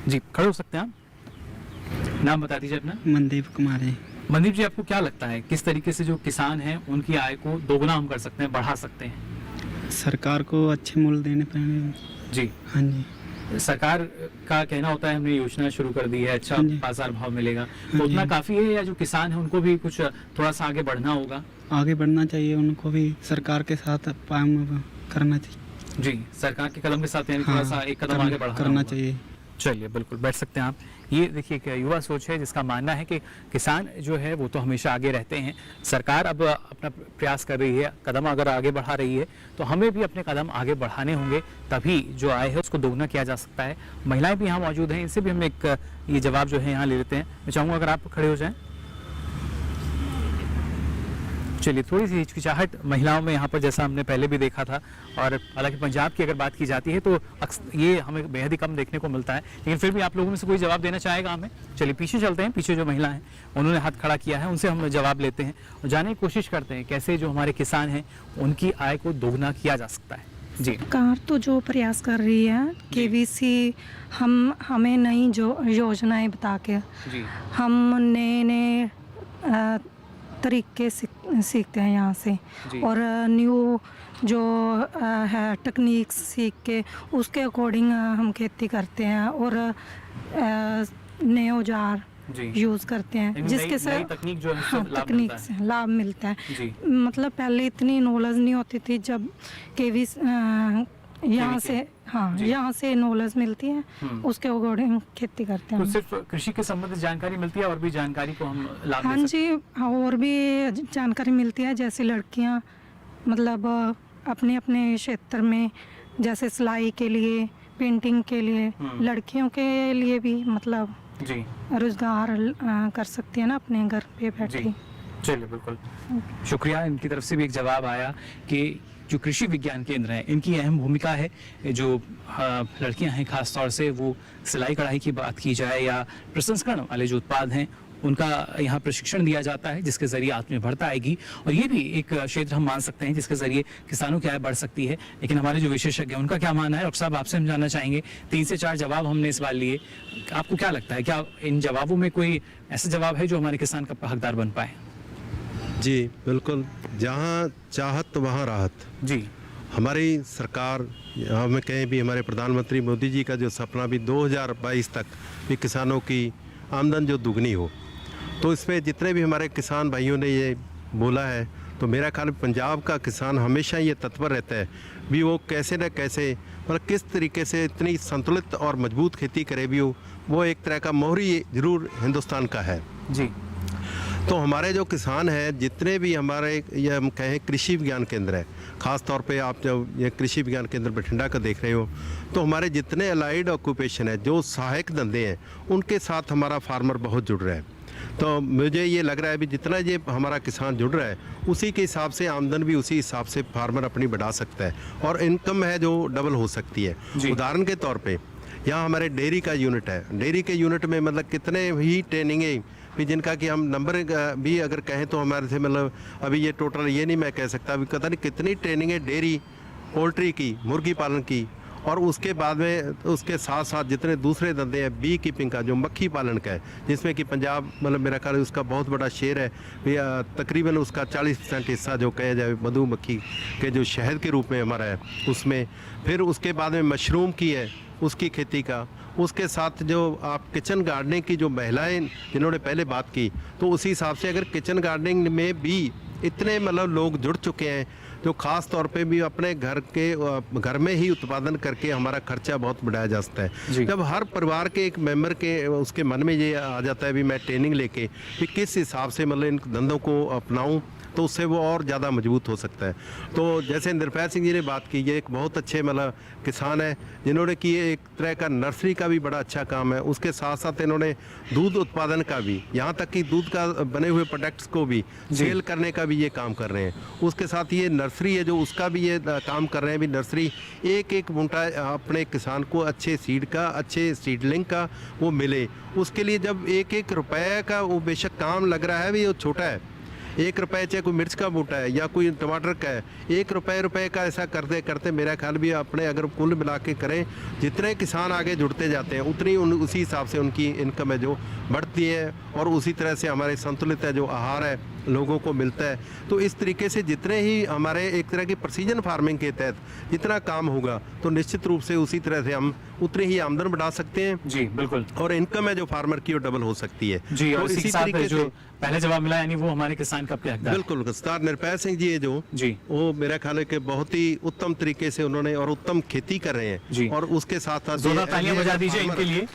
जी खड़े हो सकते हैं आप, नाम बता दीजिए अपना। मनदीप कुमार जी। मनदीप जी, आपको क्या लगता है किस तरीके से जो किसान हैं उनकी आय को दोगुना हम कर सकते हैं, बढ़ा सकते हैं? सरकार को अच्छे मूल्य देने पड़ेंगे जी। हाँ जी। सरकार का कहना होता है हमने योजना शुरू कर दी है, अच्छा बाजार भाव मिलेगा, तो उतना काफी है या जो किसान है उनको भी कुछ थोड़ा सा आगे बढ़ना होगा? आगे बढ़ना चाहिए, उनको भी सरकार के साथ काम करना चाहिए। जी, सरकार के कदम के साथ यानी थोड़ा सा एक कदम आगे करना चाहिए। चलिए बिल्कुल बैठ सकते हैं आप। ये देखिए एक युवा सोच है जिसका मानना है कि किसान जो है वो तो हमेशा आगे रहते हैं, सरकार अब अपना प्रयास कर रही है, कदम अगर आगे बढ़ा रही है तो हमें भी अपने कदम आगे बढ़ाने होंगे, तभी जो आय है उसको दोगुना किया जा सकता है। महिलाएं भी यहाँ मौजूद हैं, इनसे भी हम एक ये जवाब जो है यहाँ ले लेते हैं। मैं चाहूँगा अगर आप खड़े हो जाएं। चलिए थोड़ी सी हिचकिचाहट महिलाओं में यहाँ पर जैसा हमने पहले भी देखा था, और हालांकि पंजाब की अगर बात की जाती है तो ये हमें बेहद ही कम देखने को मिलता है, लेकिन फिर भी आप लोगों में से कोई जवाब देना चाहेगा हमें? चलिए पीछे चलते हैं, पीछे जो महिला हैं उन्होंने हाथ खड़ा किया है, उनसे हम जवाब लेते हैं और जानने की कोशिश करते हैं कैसे जो हमारे किसान हैं उनकी आय को दोगुना किया जा सकता है। जी, सरकार तो जो प्रयास कर रही है, केवीसी हमें नई जो योजनाएं बता के हम नए नए तरीके सीखते हैं यहाँ से, और न्यू जो है टेक्निक्स सीख के उसके अकॉर्डिंग हम खेती करते हैं, और नए औजार यूज़ करते हैं जिसके से तकनीक जो है हाँ तकनीक से लाभ मिलता है। मतलब पहले इतनी नॉलेज नहीं होती थी, जब केवी यहाँ से हाँ यहाँ से नॉलेज मिलती है, उसके अकॉर्डिंग खेती करते हैं। तो सिर्फ कृषि के संबंधित जानकारी मिलती है और भी जानकारी को हम लाभ हाँ जी, और भी जानकारी मिलती है, जैसे लड़कियाँ मतलब अपने अपने क्षेत्र में जैसे सिलाई के लिए, पेंटिंग के लिए, लड़कियों के लिए भी मतलब रोजगार कर सकती है ना अपने घर पे बैठ के। चलिए बिल्कुल शुक्रिया। इनकी तरफ से भी एक जवाब आया कि जो कृषि विज्ञान केंद्र है इनकी अहम भूमिका है, जो लड़कियां हैं खास तौर से, वो सिलाई कढ़ाई की बात की जाए या प्रसंस्करण वाले जो उत्पाद हैं उनका यहाँ प्रशिक्षण दिया जाता है, जिसके जरिए आत्मनिर्भरता आएगी, और ये भी एक क्षेत्र हम मान सकते हैं जिसके जरिए किसानों की आय बढ़ सकती है। लेकिन हमारे जो विशेषज्ञ हैं उनका क्या मानना है? डॉक्टर साहब आपसे हम जानना चाहेंगे, 3 से 4 जवाब हमने इस बार लिए, आपको क्या लगता है क्या इन जवाबों में कोई ऐसा जवाब है जो हमारे किसान का हकदार बन पाए? जी बिल्कुल, जहाँ चाहत वहाँ राहत। जी, हमारी सरकार, हमें कहें भी हमारे प्रधानमंत्री मोदी जी का जो सपना भी 2022 तक भी किसानों की आमदन जो दुगनी हो, तो इसमें जितने भी हमारे किसान भाइयों ने ये बोला है, तो मेरा ख्याल पंजाब का किसान हमेशा ये तत्पर रहता है भी वो कैसे न कैसे मतलब किस तरीके से इतनी संतुलित और मजबूत खेती करे भी वो एक तरह का मोहरी जरूर हिंदुस्तान का है। जी, तो हमारे जो किसान हैं जितने भी हमारे ये हम कहें कृषि विज्ञान केंद्र है, ख़ास तौर पे आप जब ये कृषि विज्ञान केंद्र बठिंडा का देख रहे हो, तो हमारे जितने अलाइड ऑक्यूपेशन है, जो सहायक धंधे हैं, उनके साथ हमारा फार्मर बहुत जुड़ रहा है। तो मुझे ये लग रहा है भी जितना ये हमारा किसान जुड़ रहा है उसी के हिसाब से आमदन भी उसी हिसाब से फार्मर अपनी बढ़ा सकता है, और इनकम है जो डबल हो सकती है। उदाहरण के तौर पे यहाँ हमारे डेयरी का यूनिट है, डेयरी के यूनिट में मतलब कितने ही ट्रेनिंगें भी जिनका कि हम नंबर भी अगर कहें तो हमारे से मतलब अभी ये टोटल ये नहीं मैं कह सकता, अभी पता नहीं कितनी ट्रेनिंगें डेयरी, पोल्ट्री की, मुर्गी पालन की, और उसके बाद में उसके साथ साथ जितने दूसरे धंधे हैं, बी कीपिंग का जो मक्खी पालन का है, जिसमें कि पंजाब मतलब मेरा ख्याल उसका बहुत बड़ा शेयर है, तकरीबन उसका 40% हिस्सा जो कहा जाए मधुमक्खी के जो शहद के रूप में हमारा है उसमें। फिर उसके बाद में मशरूम की है, उसकी खेती का, उसके साथ जो आप किचन गार्डनिंग की जो महिलाएं जिन्होंने पहले बात की, तो उसी हिसाब से अगर किचन गार्डनिंग में भी इतने मतलब लोग जुड़ चुके हैं जो ख़ास तौर पे भी अपने घर में ही उत्पादन करके हमारा खर्चा बहुत बढ़ाया जा सकता है। जब हर परिवार के एक मेंबर के उसके मन में ये आ जाता है भी मैं ट्रेनिंग लेके कि किस हिसाब से मतलब इन धंधों को अपनाऊं तो उससे वो और ज़्यादा मजबूत हो सकता है। तो जैसे निरपैर सिंह जी ने बात की, ये एक बहुत अच्छे मतलब किसान है जिन्होंने कि एक तरह का नर्सरी का भी बड़ा अच्छा काम है, उसके साथ साथ इन्होंने दूध उत्पादन का भी, यहाँ तक कि दूध का बने हुए प्रोडक्ट्स को भी सेल करने का भी ये काम कर रहे हैं। उसके साथ ये नर्सरी है जो उसका भी ये काम कर रहे हैं, भी नर्सरी एक एक बूटा अपने किसान को अच्छे सीड का, अच्छे सीडलिंग का वो मिले, उसके लिए जब एक एक रुपये का वो बेशक काम लग रहा है भी, वो छोटा है, 1 रुपये चाहे कोई मिर्च का बूटा है या कोई टमाटर का है, 1 रुपये का ऐसा करते करते मेरा ख्याल भी अपने अगर कुल मिला के करें, जितने किसान आगे जुड़ते जाते हैं उतनी उसी हिसाब से उनकी इनकम है जो बढ़ती है और उसी तरह से हमारे संतुलित है जो आहार है लोगों को मिलता है। तो इस तरीके से जितने ही हमारे एक तरह की प्रिसीजन फार्मिंग के तहत जितना काम होगा तो निश्चित रूप से उसी तरह से हम उतनी ही आमदन बढ़ा सकते हैं। जी बिल्कुल। और इनकम है जो फार्मर की वो डबल हो सकती है। जी, और तो इसी तरीके जो पहले जवाब मिला यानी वो हमारे किसान का हकदार। बिल्कुल, सरदार निरपैर सिंह जी है जो जी, वो मेरा ख्याल है कि बहुत ही उत्तम तरीके से उन्होंने और उत्तम खेती कर रहे हैं जी। और उसके साथ साथ जोरदार तालियां बजा दीजिए इनके लिए,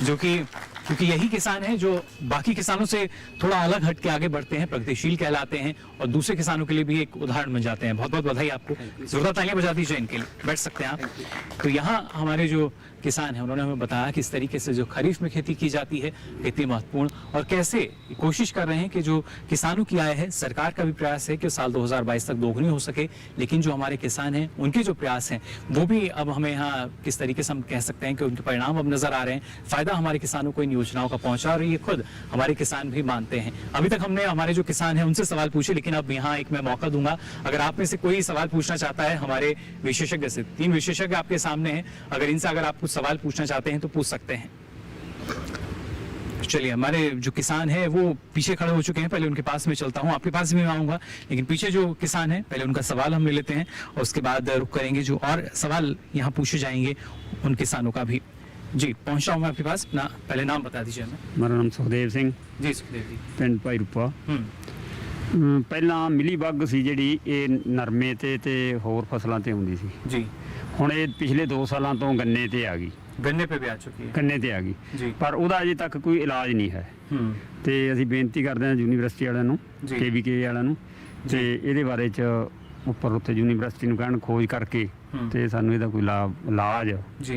जो कि क्योंकि यही किसान है जो बाकी किसानों से थोड़ा अलग हट के आगे बढ़ते हैं, प्रगतिशील कहलाते हैं और दूसरे किसानों के लिए भी एक उदाहरण बन जाते हैं। बहुत बहुत बधाई आपको, जोरदार तालियां बजा दीजिए इनके लिए। बैठ सकते हैं आप। तो यहाँ हमारे जो किसान हैं उन्होंने हमें बताया कि इस तरीके से जो खरीफ में खेती की जाती है कितनी महत्वपूर्ण और कैसे कोशिश कर रहे हैं कि जो किसानों की आय है, सरकार का भी प्रयास है कि साल 2022 तक दोगुनी हो सके, लेकिन जो हमारे किसान हैं उनके जो प्रयास हैं वो भी अब हमें यहाँ किस तरीके से हम कह सकते हैं कि उनके परिणाम अब नजर आ रहे हैं। फायदा हमारे किसानों को इन योजनाओं का पहुंचा और ये खुद हमारे किसान भी मानते हैं। अभी तक हमने हमारे जो किसान हैं उनसे सवाल पूछे, लेकिन अब यहाँ एक मैं मौका दूंगा, अगर आप में से कोई सवाल पूछना चाहता है हमारे विशेषज्ञ से, 3 विशेषज्ञ आपके सामने हैं, अगर इनसे अगर आप कुछ सवाल पूछना चाहते हैं तो पूछ सकते हैं। चलिए, हमारे जो किसान है वो पीछे खड़े हो चुके हैं, पहले उनके पास में चलता हूँ, आपके पास भी आऊंगा, लेकिन पीछे जो किसान है पहले उनका सवाल हम ले लेते हैं और उसके बाद रुक करेंगे जो और सवाल यहाँ पूछे जाएंगे उन किसानों का भी। जी, पहुंचा हूँ मैं आपके पास, अपना पहले नाम बता दीजिए हमें। मेरा नाम सुखदेव सिंह जी, सुखदेव जी, ਪਿੰਡ ਭਾਈ ਰੂਪਾ। ਪਹਿਲਾਂ ਮਿਲੀ ਬੱਗ ਸੀ ਜਿਹੜੀ ਇਹ ਨਰਮੇ ਤੇ ਹੋਰ ਫਸਲਾਂ ਤੇ ਹੁੰਦੀ ਸੀ ਜੀ। ਹੁਣ ਇਹ ਪਿਛਲੇ 2 ਸਾਲਾਂ ਤੋਂ ਗੰਨੇ ਤੇ ਆ ਗਈ, गन्ने पे भी आ चुकी है, ਗੰਨੇ ਤੇ ਆ ਗਈ ਜੀ। ਪਰ ਉਹਦਾ ਅਜੇ ਤੱਕ ਕੋਈ ਇਲਾਜ ਨਹੀਂ ਹੈ। ਤੇ ਅਸੀਂ ਬੇਨਤੀ ਕਰਦੇ ਹਾਂ ਯੂਨੀਵਰਸਿਟੀ ਵਾਲਿਆਂ ਨੂੰ, ਜੀ। KVK ਵਾਲਿਆਂ ਨੂੰ, ਤੇ ਇਹਦੇ ਬਾਰੇ ਚ ਉੱਪਰ ਉੱਤੇ ਯੂਨੀਵਰਸਿਟੀ ਨੂੰ ਕਹਿਣ ਖੋਜ ਕਰਕੇ ਤੇ ਸਾਨੂੰ ਇਹਦਾ ਕੋਈ ਇਲਾਜ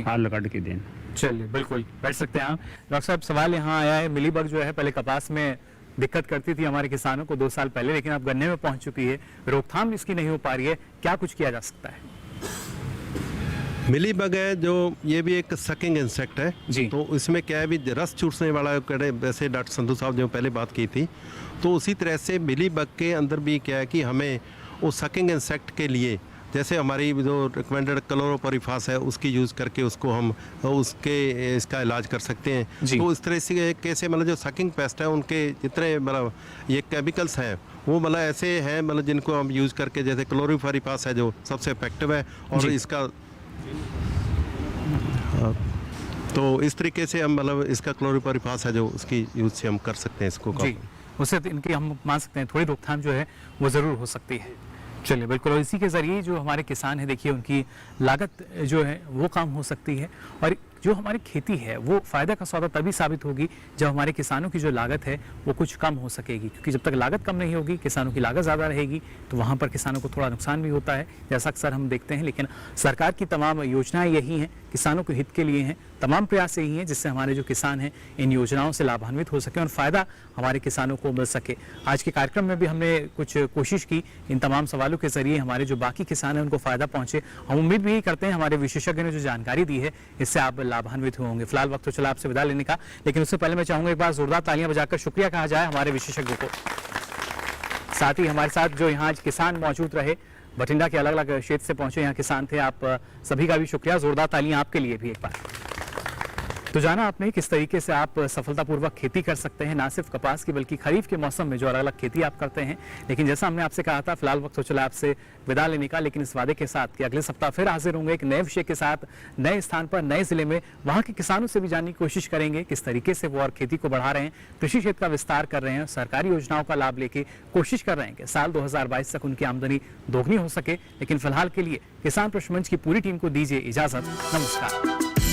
ਹੱਲ ਕੱਢ ਕੇ ਦੇਣ। चलिए, बिल्कुल बैठ सकते हैं आप। डॉक्टर साहब, सवाल यहाँ आया है, मिलीबग जो है पहले कपास में दिक्कत करती थी हमारे किसानों को 2 साल पहले, लेकिन अब गन्ने में पहुंच चुकी है, रोकथाम इसकी नहीं हो पा रही है, क्या कुछ किया जा सकता है? मिलीबग है जो ये भी एक सकिंग इंसेक्ट है जी। तो इसमें क्या है भी रस चूसने वाला कड़े, वैसे डॉक्टर संधू साहब जो पहले बात की थी, तो उसी तरह से मिलीबग के अंदर भी क्या है कि हमें वो सकिंग इंसेक्ट के लिए जैसे हमारी जो रिकमेंडेड क्लोरोपरिफास है उसकी यूज़ करके उसको हम उसके इसका इलाज कर सकते हैं। तो इस तरह से कैसे मतलब जो सकिंग पेस्ट है उनके जितने मतलब ये केमिकल्स हैं वो मतलब ऐसे हैं मतलब जिनको हम यूज़ करके, जैसे क्लोरोपरिफास है जो सबसे इफेक्टिव है और इसका तो इस तरीके से हम मतलब इसका क्लोरोपरिफास है जो उसकी यूज़ से हम कर सकते हैं इसको। उससे इनकी हम मान सकते हैं थोड़ी रोकथाम जो है वो ज़रूर हो सकती है। चलिए, बिल्कुल, और इसी के ज़रिए जो हमारे किसान हैं, देखिए उनकी लागत जो है वो कम हो सकती है और जो हमारी खेती है वो फ़ायदा का सौदा तभी साबित होगी जब हमारे किसानों की जो लागत है वो कुछ कम हो सकेगी, क्योंकि जब तक लागत कम नहीं होगी, किसानों की लागत ज़्यादा रहेगी तो वहाँ पर किसानों को थोड़ा नुकसान भी होता है, जैसा अक्सर हम देखते हैं। लेकिन सरकार की तमाम योजनाएं यही हैं, किसानों के हित के लिए हैं, तमाम प्रयास यही हैं जिससे हमारे जो किसान हैं इन योजनाओं से लाभान्वित हो सके और फ़ायदा हमारे किसानों को मिल सके। आज के कार्यक्रम में भी हमने कुछ कोशिश की, इन तमाम सवालों के ज़रिए हमारे जो बाकी किसान हैं उनको फ़ायदा पहुँचे। हम उम्मीद भी करते हैं हमारे विशेषज्ञ ने जो जानकारी दी है इससे आप लाभान्वित होंगे। फिलहाल वक्त तो चला आपसे विदा लेने का, लेकिन उससे पहले मैं चाहूंगा एक बार जोरदार तालियां बजाकर शुक्रिया कहा जाए हमारे विशेषज्ञों को। साथ ही हमारे साथ जो यहाँ आज किसान मौजूद रहे, बठिंडा के अलग अलग क्षेत्र से पहुंचे यहाँ किसान थे, आप सभी का भी शुक्रिया, जोरदार तालियां आपके लिए भी एक बार। तो जाना आपने किस तरीके से आप सफलतापूर्वक खेती कर सकते हैं, ना सिर्फ कपास की बल्कि खरीफ के मौसम में जो अलग अलग खेती आप करते हैं। लेकिन जैसा हमने आपसे कहा था, फिलहाल वक्त तो चला आपसे विदा लेने का, लेकिन इस वादे के साथ कि अगले सप्ताह फिर हाजिर होंगे एक नए विषय के साथ, नए स्थान पर, नए जिले में। वहाँ के किसानों से भी जानने की कोशिश करेंगे किस तरीके से वो और खेती को बढ़ा रहे हैं, कृषि क्षेत्र का विस्तार कर रहे हैं, सरकारी योजनाओं का लाभ लेके कोशिश कर रहे हैं कि साल 2022 तक उनकी आमदनी दोगुनी हो सके। लेकिन फिलहाल के लिए किसान प्रश्न मंच की पूरी टीम को दीजिए इजाजत। नमस्कार।